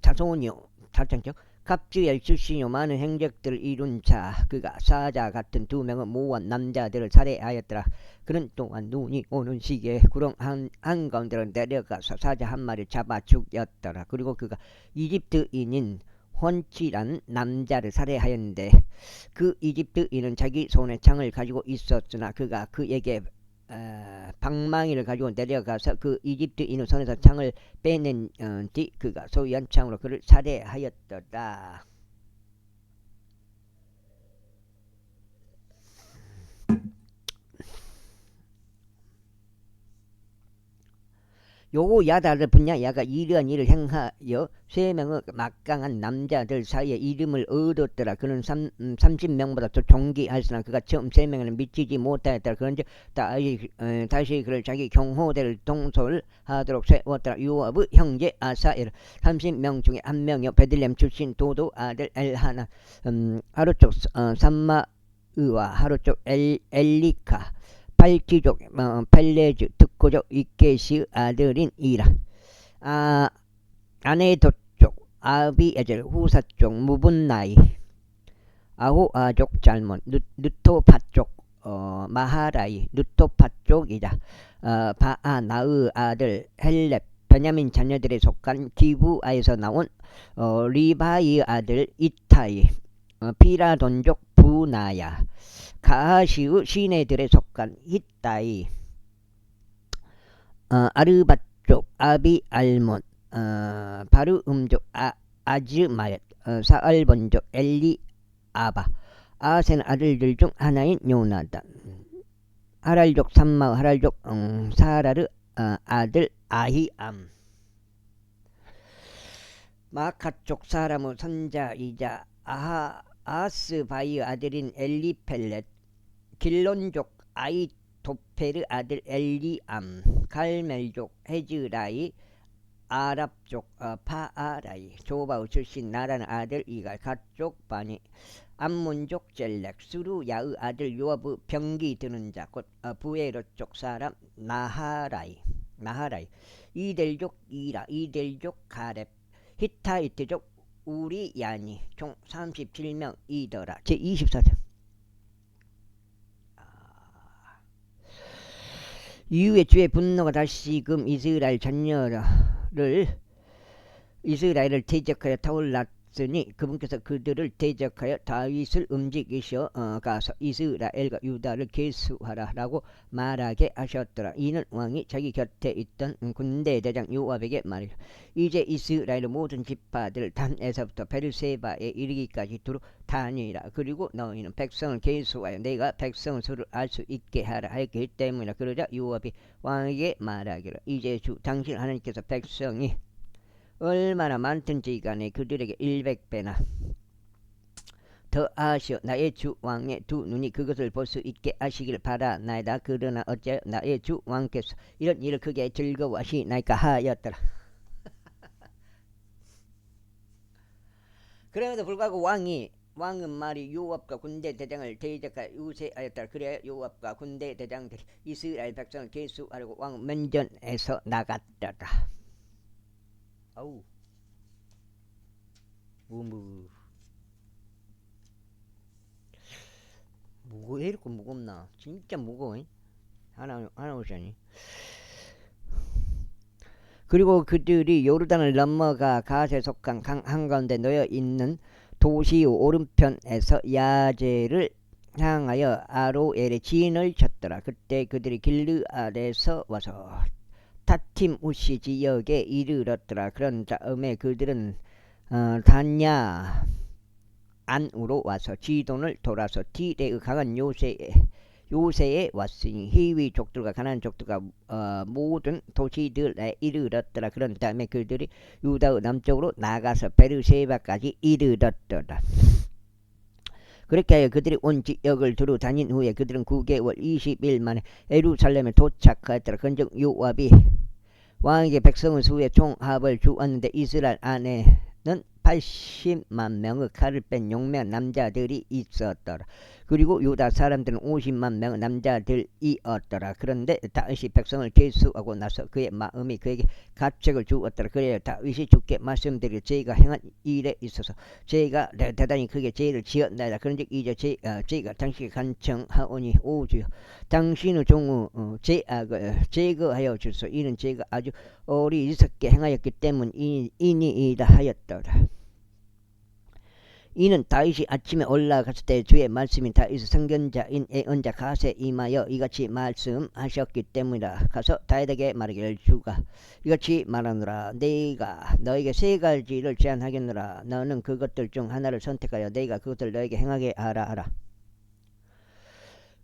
자손이요 자창적 갑주엘 출신이요 많은 행적들을 이룬 자 그가 사자 같은 2명의 모원 남자들을 살해하였더라. 그는 또한 눈이 오는 시기에 구렁 한가운데로 내려가서 사자 한 마리를 잡아 죽였더라. 그리고 그가 이집트인인 혼치란 남자를 살해하였는데 그 이집트인은 자기 손에 창을 가지고 있었으나 그가 그에게 방망이를 가지고 내려가서 그 이집트인의 손에서 창을 빼낸 뒤 그가 소유한 창으로 그를 살해하였더라. 요야다를 분야 야가 이러한 일을 행하여 3명의 막강한 남자들 사이에 이름을 얻었더라. 그는 30명보다 더 존귀하였으나 그가 처음 3명에는 미치지 못하였더라. 그런즉 다시 그를 자기 경호대를 동솔하도록 세웠더라. 요압의 형제 아사엘 30명 중에 한 명이요 베들레헴 출신 도도 아들 엘하나 하루쪽 삼마의와 하루쪽 엘리카 팔기족 펠레즈 특고족 이케시 아들인 이라 아네도족 아비에젤 후사족 무분나이 아호아족 잘몬 누토파족 마하라이 누토파족이다. 바아나의 아들 헬렙 베냐민 자녀들에 속한 기부아에서 나온 리바이의 아들 이타이 피라돈족 부나야 가하시의 시내들에 속한 히타이 아르바족 아비알몬 바르음족 아즈마옅 사알본족 엘리아바 아센 아들들 중 하나인 요나단 하랄족 삼마 하랄족 사라르 아들 아히암 마카족 사람의 선자이자 아스바이의 아들인 엘리펠렛 길론족 아이토페르 아들 엘리암 갈멜족 헤즈라이 아랍족 파아라이 조바우 출신 나라는 아들 이갈 가쪽 바니 암문족 젤렉 수루야의 아들 요아브 병기 드는 자 곧 부에로 쪽 사람 나하라이 이델족 이라 이델족 가렙 히타이트족 우리야니 총 37명이더라. 제24장 이후에 주의 분노가 다시금 이스라엘 이스라엘을 대적하여 타올랐으니 그분께서 그들을 대적하여 다윗을 움직이셔 가서 이스라엘과 유다를 계수하라라고 말하게 하셨더라. 이는 왕이 자기 곁에 있던 군대 대장 요압에게 말이라. 이제 이스라엘의 모든 지파들 단에서부터 베르세바에 이르기까지 두루 다니라. 그리고 너희는 백성을 계수하여 내가 백성의 수를 알 수 있게 하라 했기 때문이라. 그러자 요압이 왕에게 말하기를 이제 주 당신 하나님께서 백성이 얼마나 많든지 간에 그들에게 100배나 더 하시어 나의 주 왕의 두 눈이 그것을 볼 수 있게 하시기를 바라나이다. 그러나 어째 나의 주 왕께서 이런 일을 크게 즐거워하시나이까 하였더라. 그럼에도 불구하고 왕은 말이 요압과 군대 대장을 대적하여 유세하였더라. 그래야 요압과 군대 대장들이 이스라엘 백성을 계수하려고 왕 면전에서 나갔더라. 아우 왜 이렇게 무겁나? 진짜 무거워. 하나 오자니. 그리고 그들이 요르단을 넘어가 갓에 속한 강 한가운데 놓여 있는 도시 오른편에서 야제를 향하여 아로엘의 진을 쳤더라. 그때 그들이 길르앗에서 와서 타팀 우시 지역에 이르렀더라. 그런 다음에 그들은 단야 안으로 와서 지돈을 돌아서 티레의 강한 요새에 왔으니 히위 족들과 가나안 족들과 모든 도시들에 이르렀더라. 그런 다음에 그들이 유다의 남쪽으로 나가서 베르세바까지 이르렀더라. 그렇게 하여 그들이 온 지역을 두루 다닌 후에 그들은 9개월 20일 만에 예루살렘에 도착하였더라. 그런즉 요압이 왕에게 백성의 수의 총합을 주었는데 이스라엘 안에는 80만 명의 칼을 뺀 용맹한 남자들이 있었더라. 그리고 유다 사람들은 50만 명의 남자들이었더라. 그런데 다윗이 백성을 계수하고 나서 그의 마음이 그에게 가책을 주었더라. 그래야 다윗이 주께 말씀드릴 제가 행한 일에 있어서 제가 대단히 크게 죄를 지었나이다. 그런즉 이제 제가 당신께 간청하오니 오 주여 당신의 종의 죄악을 제거하여 주소서. 이는 제가 아주 어리석게 행하였기 때문이니이다 하였더라. 이는 다윗이 아침에 올라갔을 때 주의 말씀이 다윗의 선견자인 예언자 갓에 임하여 이같이 말씀하셨기 때문이라. 가서 다윗에게 말하기를 주가 이같이 말하노라. 내가 너에게 세 가지를 제안하겠노라. 너는 그것들 중 하나를 선택하여 내가 그것을 너에게 행하게 하라.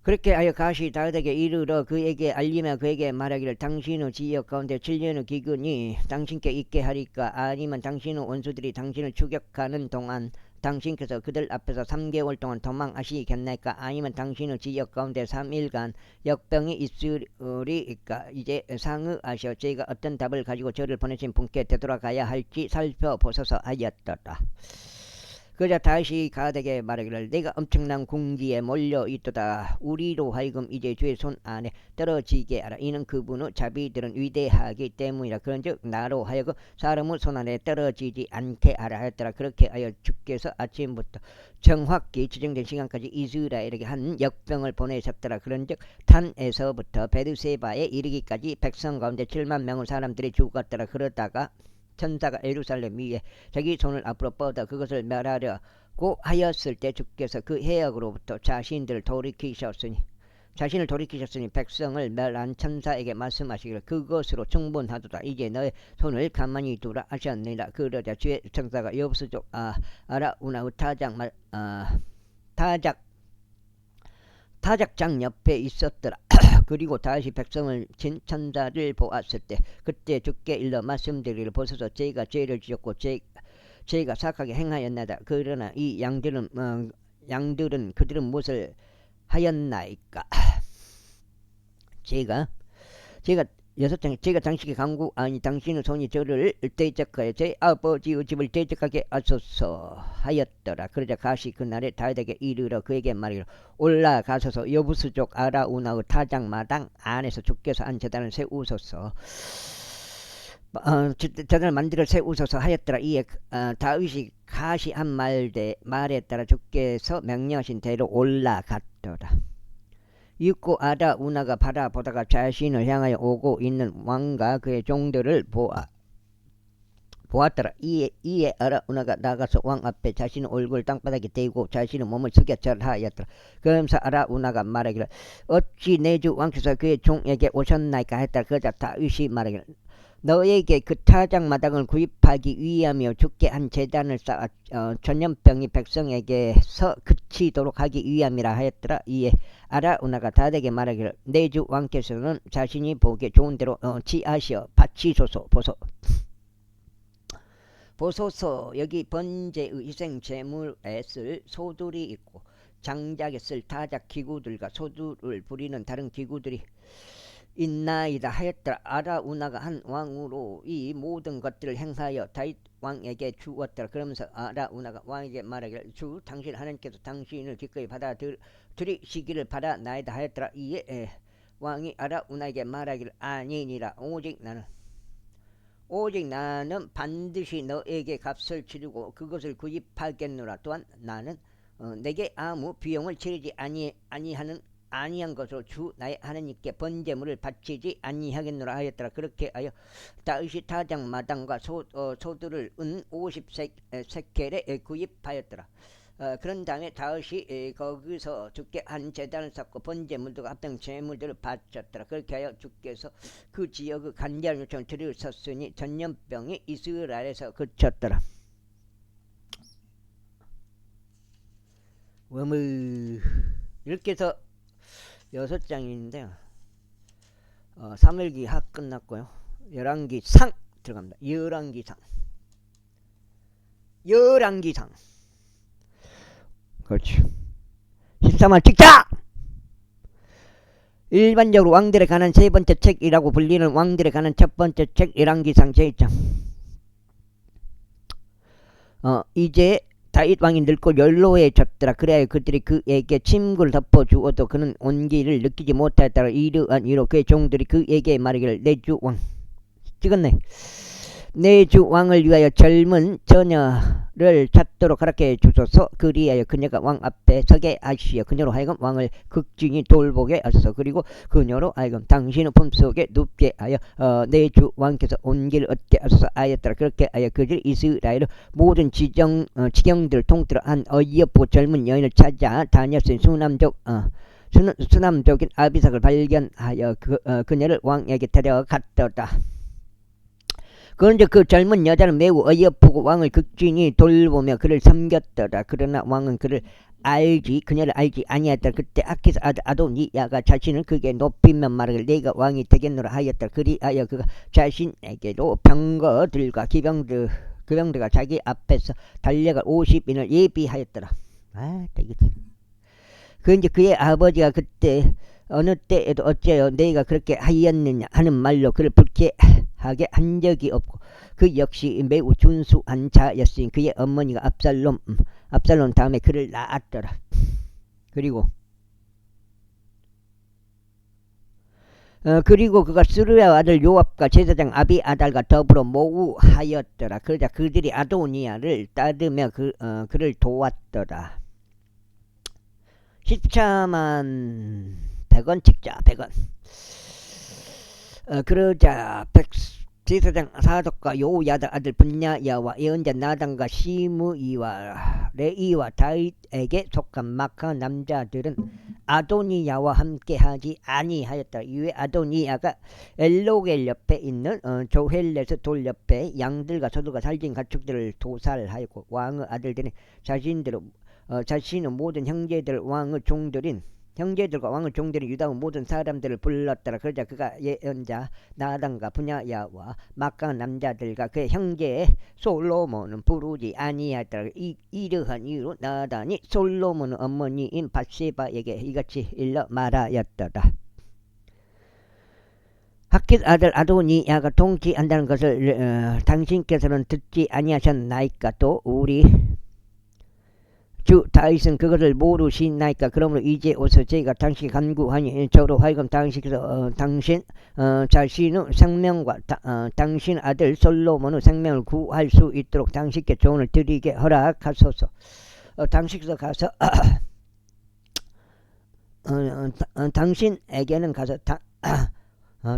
그렇게 하여 갓이 다윗에게 이르러 그에게 알리며 그에게 말하기를 당신의 지역 가운데 7년의 기근이 당신께 있게 하리까? 아니면 당신의 원수들이 당신을 추격하는 동안 당신께서 그들 앞에서 3개월 동안 도망하시겠나이까? 아니면 당신의 지역 가운데 3일간 역병이 있으리까? 이제 상의하시어 제가 어떤 답을 가지고 저를 보내신 분께 되돌아가야 할지 살펴보소서 하였더라. 그러자 다윗이 갓에게 말하기를 내가 엄청난 궁기에 몰려있도다. 우리로 하여금 이제 주의 손 안에 떨어지게 하라. 이는 그분의 자비들은 위대하기 때문이라. 그런즉 나로 하여금 사람의 손 안에 떨어지지 않게 하라 하였더라. 그렇게 하여 주께서 아침부터 정확히 지정된 시간까지 이스라엘에게 한 역병을 보내셨더라. 그런즉 단에서부터 베르세바에 이르기까지 백성 가운데 7만 명의 사람들이 죽었더라. 그러다가 천사가 예루살렘 위에 자기 손을 앞으로 뻗어 그것을 멸하려고 하였을 때 주께서 그 해역으로부터 자신을 돌이키셨으니 백성을 멸한 천사에게 말씀하시기를 그것으로 충분하도다. 이제 너의 손을 가만히 두라 하셨느니라. 그러자 주의 천사가 여부스족 아라우나의 타작장 옆에 있었더라. 그리고 다시 백성을 진 천사를 보았을 때 그때 주께 일러 말씀드리기를 보소서 제가 죄를 지었고 제가 사악하게 행하였나이다. 그러나 이 양들은 그들은 무엇을 하였나이까? 제가 6장 제가 당신에게 간구 아니 당신의 손이 저를 대적하여 제 아버지의 집을 대적하게 하소서 하였더라. 그러자 가시 그날에 다윗에게 이르러 그에게 말이라 올라가소서 여부수족 아라우나의 타작마당 안에서 주께서 한 제단을 세우소서. 제단을 만들어 세우소서 하였더라. 이에 다윗이 가시 한 말에 따라 주께서 명령하신 대로 올라갔더라. 입고 아라우나가 바라보다가 자신을 향하여 오고 있는 왕과 그의 종들을 보았더라. 이에 아라우나가 나가서 왕 앞에 자신의 얼굴을 땅바닥에 대고 자신의 몸을 숙여 절하였더라. 그러면서 아라우나가 말하기를 어찌 내 주 왕께서 그의 종에게 오셨나이까 했더라. 그러자 다윗이 말하기를 너에게 그 타작마당을 구입하기 위하며 주께 한 제단을 쌓아 전염병이 백성에게서 그치도록 하기 위함이라 하였더라. 이에 아라우나가 다윗에게 말하기를 내 주 왕께서는 자신이 보기에 좋은 대로 취하시어 바치소서. 보소서. 여기 번제의 희생 제물에 쓸 소들이 있고 장작에 쓸 타작 기구들과 소들을 부리는 다른 기구들이 있나이다 하였더라. 아라우나가 한 왕으로 이 모든 것들을 행하여 다윗 왕에게 주었더라. 그러면서 아라우나가 왕에게 말하기를 주 당신 하나님께서 당신을 기꺼이 받아들이시기를 바라나이다 하였더라. 이에 왕이 아라우나에게 말하기를 아니니라. 오직 나는 반드시 너에게 값을 치르고 그것을 구입하겠노라. 또한 나는 내게 아무 비용을 치르지 아니한 것으로 주 나의 하나님께 번제물을 바치지 아니하겠노라 하였더라. 그렇게 하여 다윗이 타작마당과 소들을 은 50세켈에 구입하였더라. 그런 다음에 다윗이 거기서 주께 한 제단을 쌓고 번제물들과 합당 제물들을 바쳤더라. 그렇게 하여 주께서 그 지역의 간절한 요청을 들으셨으니 전염병이 이스라엘에서 그쳤더라. 이렇게 해서 6장인데요. 사무엘기 하 끝났고요. 열왕기 상 들어갑니다. 열왕기 상. 그렇지. 13화 찍자! 일반적으로 왕들에 관한 세 번째 책이라고 불리는 왕들에 관한 첫 번째 책 열왕기상 제1장. 이제 다윗 왕이 늙고 연로해졌더라. 그래야 그들이 그에게 침구를 덮어주어도 그는 온기를 느끼지 못하였더라. 이러한 이로 그의 종들이 그에게 말하기를 내 주 왕 찍었네. 내 주 왕을 위하여 젊은 처녀를 찾도록 허락해 주소서. 그리하여 그녀가 왕 앞에 서게 하시어 그녀로 하여금 왕을 극진히 돌보게 하소서. 그리고 그녀로 하여금 당신의 품속에 눕게 하여 내 주 왕께서 온기를 얻게 하소서 하였더라. 그렇게 하여 그들이 이스라엘의 모든 지경들을 통틀어 한 어이없고 젊은 여인을 찾아 다녔으니 수남족인 아비삭을 발견하여 그녀를 왕에게 데려갔더라. 그런데 그 젊은 여자는 매우 어이없고 왕을 극진히 돌보며 그를 섬겼더라. 그러나 왕은 그녀를 알지 아니하였더라. 그때 아키스 아들 아도니야가 자신을 그에게 높이며 말하기를 내가 왕이 되겠노라 하였더라. 그리하여 그가 자신에게도 병거들과 기병들과 자기 앞에서 달려갈 50인을 예비하였더라. 그런데 그의 아버지가 그때 어느 때에도 어째요 내가 그렇게 하였느냐 하는 말로 그를 불쾌하게 한 적이 없고 그 역시 매우 준수한 자였으니 그의 어머니가 압살롬 다음에 그를 낳았더라. 그리고 그가 스루야 아들 요압과 제사장 아비아달과 더불어 모우하였더라. 그러자 그들이 아도니야를 따르며 그를 도왔더라. 14만 100원 찍자. 100원. 그러자 제사장 사독과 요야다 아들 분야야와 예언자 나단과 시므이와 레이와 다윗에게 속한 마카 남자들은 아도니야와 함께하지 아니하였다. 이외 아도니야가 엘로겔 옆에 있는 조헬레스 돌 옆에 양들과 소들과 살진 가축들을 도살하였고 왕의 아들들은 자신의 모든 형제들과 왕의 종들인 유다의 모든 사람들을 불렀더라. 그러자 그가 예언자 나단과 분야야와 막강 남자들과 그의 형제 솔로몬은 부르지 아니하였더라. 이러한 이유로 나단이 솔로몬의 어머니인 밧세바에게 이같이 일러 말하였더라. 하킷 아들 아도니야가 통치한다는 것을 당신께서는 듣지 아니하셨나이까. 또 우리 주 다윗은 그것을 모르시나이까. 그러므로 이제 오서 저희가 당신이 간구하니 저로 하여금 당신께서 당신 자신의 생명과 당신 아들 솔로몬의 생명을 구할 수 있도록 당신께 조언을 드리게 허락하소서. 당신께서 가서 당신에게는 가서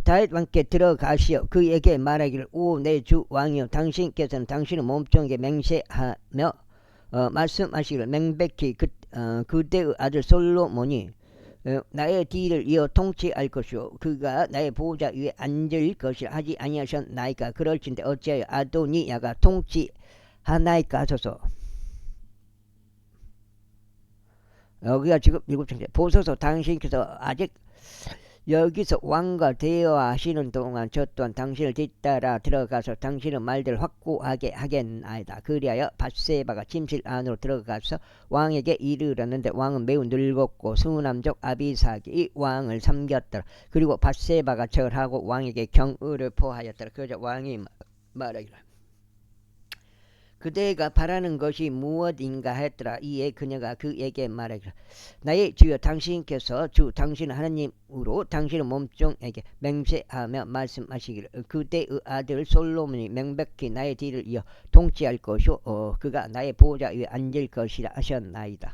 다윗 왕께 들어가시어 그에게 말하기를 오 내 주 왕이여 당신께서는 당신의 몸종에게 맹세하며 말씀하시기를 명백히 그때의 아들 솔로몬이 나의 뒤를 이어 통치할 것이요 그가 나의 보호자 위에 앉을 것이라 하지 아니하셨나이까. 그럴진대 어찌하여 아도니야가 통치하나이까 하소서. 여기가 지금 7장째 보소서. 당신께서 아직 여기서 왕과 대화하시는 동안 저 또한 당신을 뒤따라 들어가서 당신의 말들을 확고하게 하겠나이다. 그리하여 밧세바가 침실 안으로 들어가서 왕에게 이르렀는데 왕은 매우 늙었고 수남족 아비삭이 이 왕을 섬겼더라. 그리고 밧세바가 절하고 왕에게 경의를 표하였더라. 그러자 왕이 말하기를 그대가 바라는 것이 무엇인가 했더라. 이에 그녀가 그에게 말하기를 나의 주여 당신께서 주 당신 하나님으로 당신의 몸종에게 맹세하며 말씀하시기를 그대의 아들 솔로몬이 명백히 나의 뒤를 이어 통치할 것이요 그가 나의 보호자 위에 앉을 것이라 하셨나이다.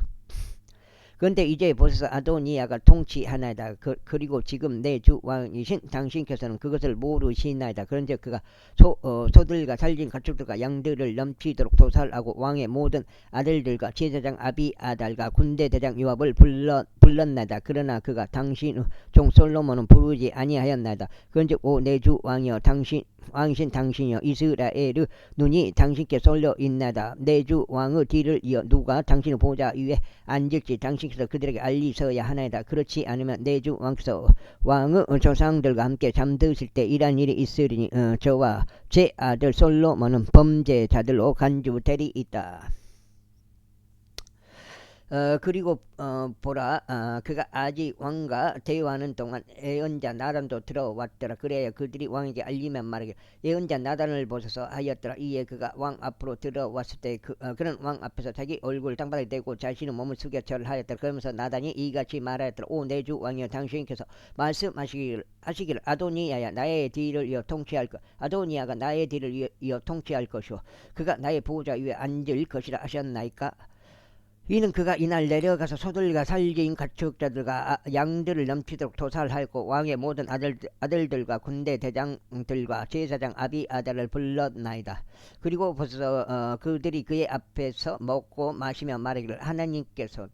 그런데 이제 보소서 아도니야가 통치하나이다. 그리고 지금 내 주 왕이신 당신께서는 그것을 모르시나이다. 그런데 그가 소들과 살진 가축들과 양들을 넘치도록 도살하고 왕의 모든 아들들과 제사장 아비아달과 군대대장 요압을 불렀나이다. 그러나 그가 당신의 종 솔로몬은 부르지 아니하였나이다. 그런즉 오 내 주 왕이여 왕이신 당신이여 이스라엘의 눈이 당신께 쏠려 있나이다. 내 주 왕의 뒤를 이어 누가 당신의 보호자 위에 앉을지 당신께서 그들에게 알리셔야 하나이다. 그렇지 않으면 내 주 왕께서 왕의 조상들과 함께 잠드실 때 이러한 일이 있으리니 저와 제 아들 솔로몬은 범죄자들로 간주되리이다. 그리고 보라 그가 아직 왕과 대화하는 동안 예언자 나단도 들어왔더라. 그래야 그들이 왕에게 알리면 말하기를 예언자 나단을 보소서 하였더라. 이에 그가 왕 앞으로 들어왔을 때 그는 왕 앞에서 자기 얼굴을 땅바닥에 대고 자신의 몸을 숙여 절하였더라. 그러면서 나단이 이같이 말하였더라. 오 내 주 왕이여 당신께서 말씀하시기를 아도니야야 나의 뒤를 이어 통치할 것 아도니야가 나의 뒤를 이어 통치할 것이오 그가 나의 보호자 위에 앉을 것이라 하셨나이까. 이는 그가 이날 내려가서 소들과 살진 가축자들과 양들을 넘치도록 도살하였고 왕의 모든 아들들과 군대 대장들과 제사장 아비아달을 불렀나이다. 그리고 벌써 그들이 그의 앞에서 먹고 마시며 말하기를 하나님께서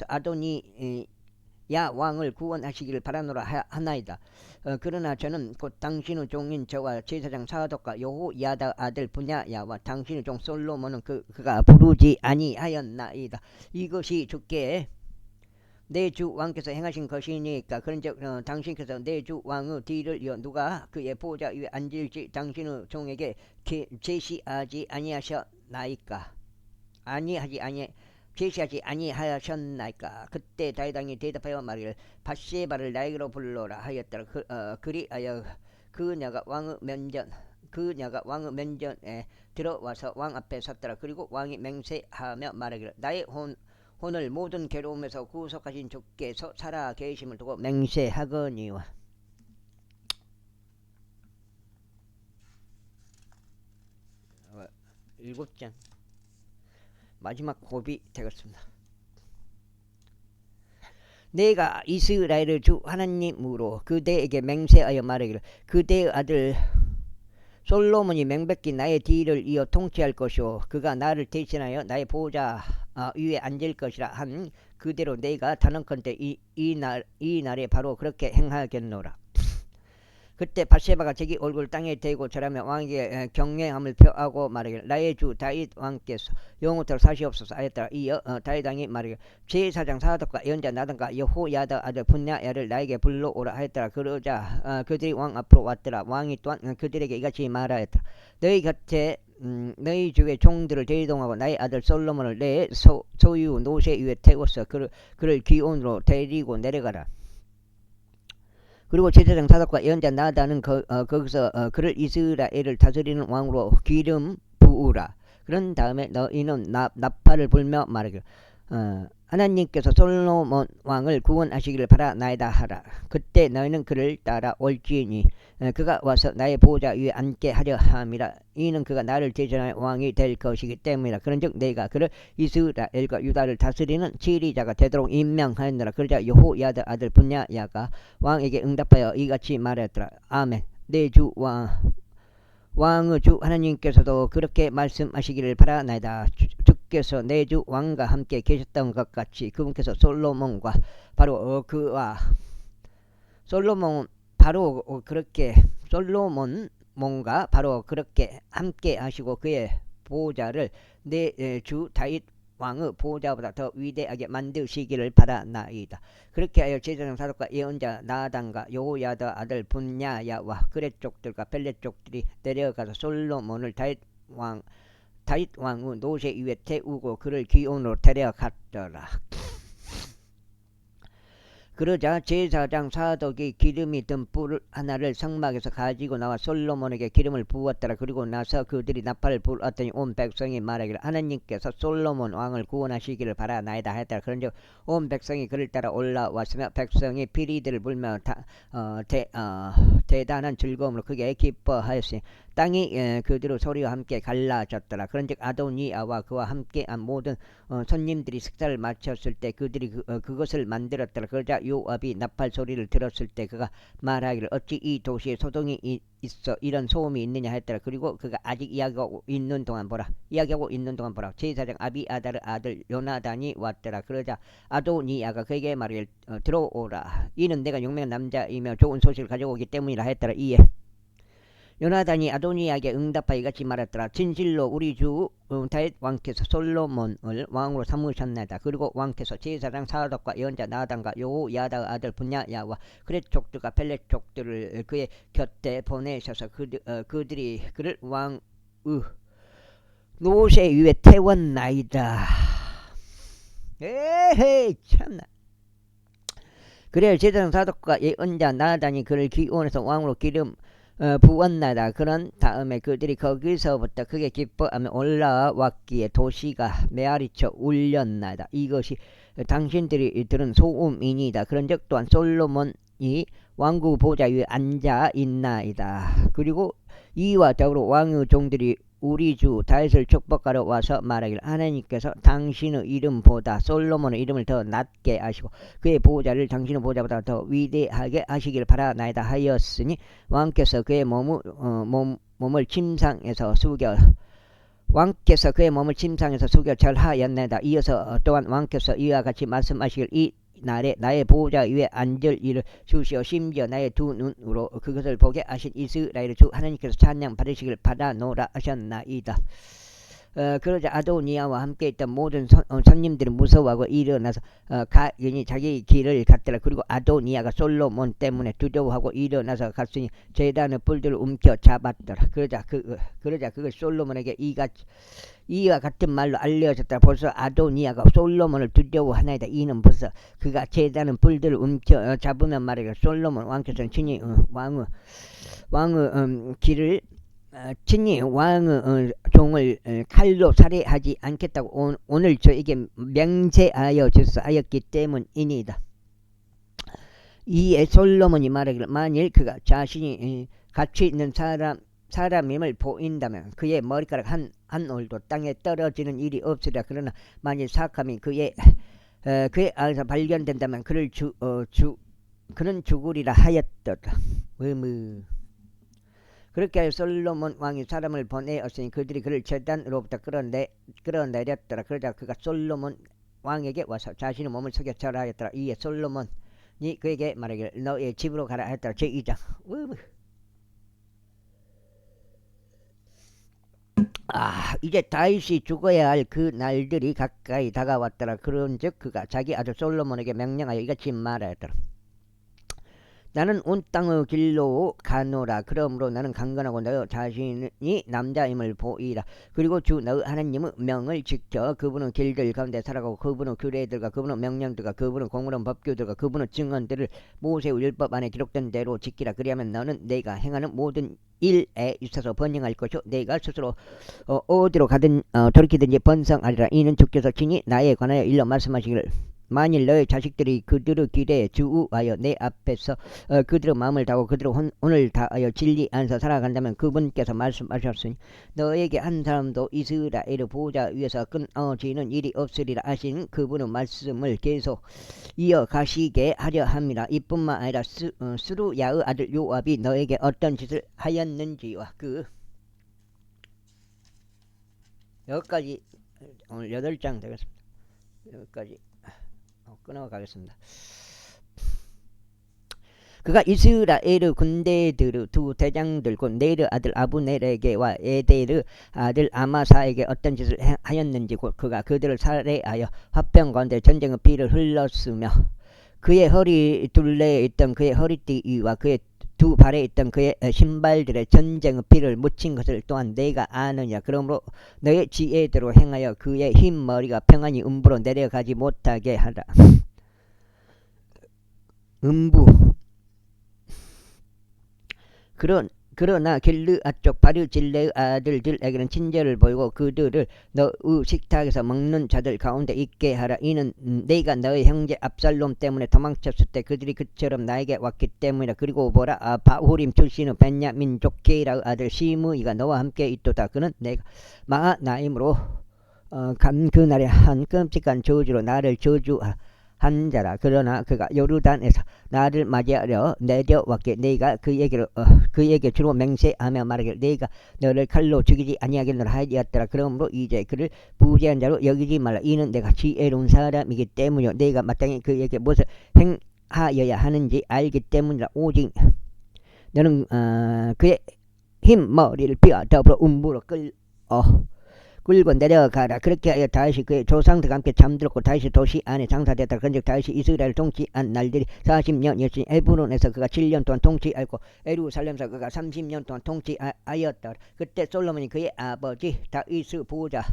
아도니 야 왕을 구원하시기를 바라노라 하나이다. 그러나 저는 곧 당신의 종인 저와 제사장 사독과 여호야다 아들 분야야와 당신의 종 솔로몬은 그가 부르지 아니하였나이다. 이것이 주께 내 주 왕께서 행하신 것이니까. 그런즉 당신께서 내 주 왕의 뒤를 이어 누가 그의 보호자 위에 앉을지 당신의 종에게 제시하지 아니하셨나이까. 제시하지 아니하셨나이까. 그때 다윗 왕이 대답하여 말하기를 밧세바를 나에게로 불러라 하였더라. 그리하여 그녀가 왕의 면전에 들어와서 왕 앞에 섰더라. 그리고 왕이 맹세하며 말하기를 나의 혼을 모든 괴로움에서 구속하신 주께서 살아 계심을 두고 맹세하거니와. 7장 마지막 고비 되겠습니다. 내가 이스라엘의 주 하나님으로 그대에게 맹세하여 말하기를 그대의 아들 솔로몬이 명백히 나의 뒤를 이어 통치할 것이요 그가 나를 대신하여 나의 보호자 위에 앉을 것이라 한 그대로 내가 단언컨대 이 날에 바로 그렇게 행하겠노라. 그때 밧세바가 자기 얼굴을 땅에 대고 절하며 왕에게 경외함을 표하고 말하기를 나의 주 다윗 왕께서 영원토록 사시옵소서 하였더라. 이어 다윗 왕이 말하기를 제사장 사독과 예언자 나단과 여호야다 아들 분야야를 나에게 불러오라 하였더라. 그러자 그들이 왕 앞으로 왔더라. 왕이 또한 그들에게 이같이 말하였더라. 너희 곁에 너희 주의 종들을 대동하고 나의 아들 솔로몬을 내 소유 노새 위에 태웠어. 그를 기온으로 데리고 내려가라. 그리고 제사장 사독과 예언자 나단은 거기서 그를 이스라엘을 다스리는 왕으로 기름 부으라. 그런 다음에 너희는 나팔을 불며 말하기를 하나님께서 솔로몬 왕을 구원하시기를 바라나이다 하라. 그때 너희는 그를 따라 올지니 그가 와서 나의 보좌 위에 앉게 하려 함이라. 이는 그가 나를 대전할 왕이 될 것이기 때문이라. 그런즉 내가 그를 이스라엘과 유다를 다스리는 지리자가 되도록 임명하였노라. 그러자 여호야다 아들 분야야가 왕에게 응답하여 이같이 말하였더라. 아멘. 내 주 왕의 주 하나님께서도 그렇게 말씀하시기를 바라나이다. 주께서 내 주 왕과 함께 계셨던 것 같이 그분께서 솔로몬과 바로 솔로몬과 바로 그렇게 함께 하시고 그의 보좌를 내 주 다윗 왕의 보좌보다 더 위대하게 만드시기를 바라나이다. 그렇게 하여 제사장 사독과 예언자 나단과 여호야다 아들 분야야와 그렛 족들과 벨렛 족들이 내려가서 솔로몬을 다윗 왕의 노새 위에 태우고 그를 기온으로 데려갔더라. 그러자 제사장 사독이 기름이 든 뿔 하나를 성막에서 가지고 나와 솔로몬에게 기름을 부었더라. 그리고 나서 그들이 나팔을 불었더니 온 백성이 말하기를 하나님께서 솔로몬 왕을 구원하시기를 바라나이다 했더라. 그런즉 온 백성이 그를 따라 올라왔으며 백성이 피리들을 불며 대단한 즐거움으로 크게 기뻐하였으니 땅이 그들의 소리와 함께 갈라졌더라. 그런즉 아도니아와 그와 함께한 모든 손님들이 식사를 마쳤을 때 그들이 그것을 만들었더라. 그러자 요압이 나팔 소리를 들었을 때 그가 말하기를 어찌 이 도시에 소동이 있어 이런 소음이 있느냐 했더라. 그리고 그가 아직 이야기하고 있는 동안 보라 제사장 아비아달의 아들 요나단이 왔더라. 그러자 아도니아가 그에게 말하기를 들어오라. 이는 내가 용맹한 남자이며 좋은 소식을 가져오기 때문이라 했더라. 이에 요나단이 아도니아에게 응답하여 이같이 말했더라. 진실로 우리 주 다윗 왕께서 솔로몬을 왕으로 삼으셨나이다. 그리고 왕께서 제사장 사독과 예언자 나단과 여호야다의 아들 분야야와 그렛 족들과 벨렛 족들을 그의 곁에 보내셔서 그들이 그를 왕의 노새 위에 태웠나이다. 에헤이 참나. 그래야 제사장 사독과 예언자 나단이 그를 기온에서 왕으로 기름 부었나이다. 그런 다음에 그들이 거기서부터 크게 기뻐하며 올라왔기에 도시가 메아리쳐 울렸나이다. 이것이 당신들이 들은 소음이니이다. 그런즉 또한 솔로몬이 왕국 보좌 위에 앉아 있나이다. 그리고 이와 더불어 왕의 종들이 우리 주 다윗을 축복하러 와서 말하기를 하나님께서 당신의 이름보다 솔로몬의 이름을 더 낮게 하시고 그의 보좌를 당신의 보좌보다 더 위대하게 하시길 바라나이다 하였으니 왕께서 그의 몸을 침상에서 숙여 절하였나이다. 이어서 또한 왕께서 이와 같이 말씀하시길 이 날에 나의 보좌 위에 앉을 일을 주시어 심지어 나의 두 눈으로 그것을 보게 하신 이스라엘의 주 하나님께서 찬양 받으시길 바라노라 하셨나이다. 그러자 아도니아와 함께 있던 모든 손님들이 무서워하고 일어나서 가인이 자기 길을 갔더라. 그리고 아도니아가 솔로몬 때문에 두려워하고 일어나서 갔으니 제단의 뿔들을 움켜 잡았더라. 그러자 그걸 솔로몬에게 이와 같은 말로 알려졌다. 벌써 아도니아가 솔로몬을 두려워하나이다. 이는 벌써 그가 제단의 뿔들을 움켜 잡으면 말이야. 솔로몬 왕께서는 친히 왕의 길을 친히 왕의 종을 칼로 살해하지 않겠다고 오늘 저에게 명제하여 하였기 때문이니이다. 이에 솔로몬이 말하기를 만일 그가 자신이 가치 있는 사람임을 보인다면 그의 머리카락 한 올도 땅에 떨어지는 일이 없으리라. 그러나 만일 사악함이 그의 안에서 발견된다면 그는 죽으리라 하였더라. 그렇게 하여 솔로몬 왕이 사람을 보내었으니 그들이 그를 제단으로부터 끌어내렸더라. 그러자 그가 솔로몬 왕에게 와서 자신의 몸을 속여 절하였더라. 이에 솔로몬이 그에게 말하기를 너의 집으로 가라 했더라. 제2장. 이제 다윗이 죽어야 할 그 날들이 가까이 다가왔더라. 그런즉 그가 자기 아들 솔로몬에게 명령하여 이같이 말하였더라. 나는 온 땅의 길로 가노라. 그러므로 나는 강건하고 너 자신이 남자임을 보이라. 그리고 주 너 하나님의 명을 지켜 그분은 길들 가운데 살아가고 그분은 규례들과 그분은 명령들과 그분은 공의로운 법규들과 그분은 증언들을 모세의 율법 안에 기록된 대로 지키라. 그리하면 너는 내가 행하는 모든 일에 있어서 번영할 것이요 내가 스스로 어디로 가든 돌이키든지 번성하리라. 이는 주께서 친히 나에 관하여 일러 말씀하시기를 만일 너의 자식들이 그들의 길에 주우하여 내 앞에서 그들의 마음을 다하고 그들의 혼을 다하여 진리 안에서 살아간다면 그분께서 말씀하셨으니 너에게 한 사람도 이스라엘의 보호자 위에서 끊어지는 일이 없으리라 하신 그분의 말씀을 계속 이어가시게 하려 함이라. 이뿐만 아니라 스루야의 아들 요압이 너에게 어떤 짓을 하였는지와 여기까지 오늘 8장 되겠습니다. 여기까지 끊어가겠습니다. 그가 이스라엘의 군대들의 두 대장들 곧 네르 아들 아브넬에게와 에델의 아들 아마사에게 어떤 짓을 하였는지 곧 그가 그들을 살해하여 화병 가운데 전쟁의 피를 흘렀으며 그의 허리 둘레에 있던 그의 허리띠와 그의 두 발에 있던 그의 신발들의 전쟁의 피를 묻힌 것을 또한 내가 아느냐. 그러므로 너의 지혜대로 행하여 그의 흰 머리가 평안히 음부로 내려가지 못하게 하라. 음부. 그러나 길르앗 쪽 바르질레의 아들들에게는 친절을 보이고 그들을 너의 식탁에서 먹는 자들 가운데 있게 하라. 이는 내가 너의 형제 압살롬 때문에 도망쳤을 때 그들이 그처럼 나에게 왔기 때문이라. 그리고 보라, 바후림 출신의 벤야민족 게라의 아들 시므이가 너와 함께 있도다. 그는 내가 마하나임으로 간 그날에 한 끔찍한 저주로 나를 저주한 자라. 그러나 그가 요르단에서 나를 맞이하려 내려왔기에 내가 그에게 주로 맹세하며 말하기를 내가 너를 칼로 죽이지 아니하겠노라 하였더라. 그러므로 이제 그를 부재한 자로 여기지 말라. 이는 내가 지혜로운 사람이기 때문이요 내가 마땅히 그에게 무엇을 행하여야 하는지 알기 때문이라. 오직 너는 그의 흰 머리를 펴 더불어 음부로 끌고 내려가라. 그렇게 하여 다시 그의 조상들과 함께 잠들었고 다시 도시 안에 장사되었다. 그런즉 다시 이스라엘 통치한 날들이 40년이었으니 헤브론에서 그가 7년 동안 통치하였고 예루살렘에서 그가 30년 동안 통치하였다. 그때 솔로몬이 그의 아버지 다윗의 보호자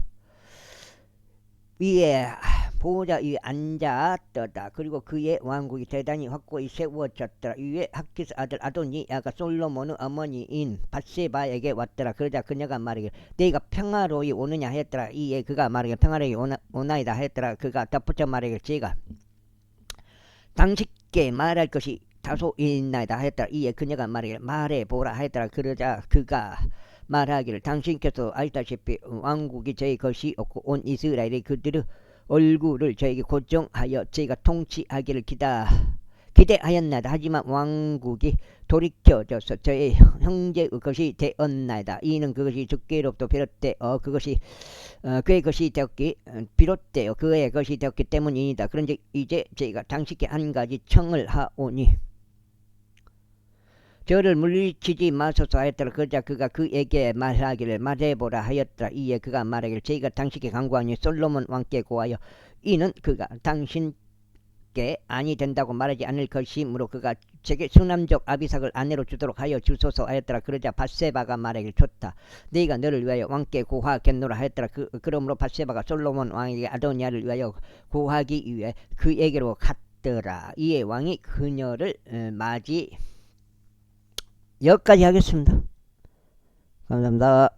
위에 앉았더다. 그리고 그의 왕국이 대단히 확고히 세워졌더라. 이에 하키스 아들 아도니아가 솔로몬의 어머니인 밧세바에게 왔더라. 그러자 그녀가 말하기를 내가 평화로이 오느냐 했더라. 이에 그가 말하기를 평화로이 오나이다 했더라. 그가 덧붙여 말하기를 제가 당신께 말할 것이 다소 있나이다 했더라. 이에 그녀가 말하기를 말해보라 했더라. 그러자 그가 말하기를 당신께서 알다시피 왕국이 저희 것이 없고 온 이스라엘이 그들의 얼굴을 저에게 고정하여 저희가 통치하기를 기대하였나이다. 하지만 왕국이 돌이켜져서 저의 형제의 것이 되었나이다. 이는 그것이 주께로부터 비롯되어 그의 것이 비롯되어 그의 것이 되었기 때문이다. 그런즉 이제 저희가 당신께 한 가지 청을 하오니 저를 물리치지 마소서 하였더라. 그러자 그가 그에게 말하기를 말해보라 하였더라. 이에 그가 말하기를 저희가 당신께 간구하니 솔로몬 왕께 고하여 이는 그가 당신께 아니 된다고 말하지 않을 것이므로 그가 제게 수남족 아비삭을 아내로 주도록 하여 주소서 하였더라. 그러자 밧세바가 말하기를 좋다. 네가 너를 위하여 왕께 고하겠노라 하였더라. 그러므로 밧세바가 솔로몬 왕에게 아도니아를 위하여 고하기 위해 그에게로 갔더라. 이에 왕이 그녀를 여기까지 하겠습니다. 감사합니다.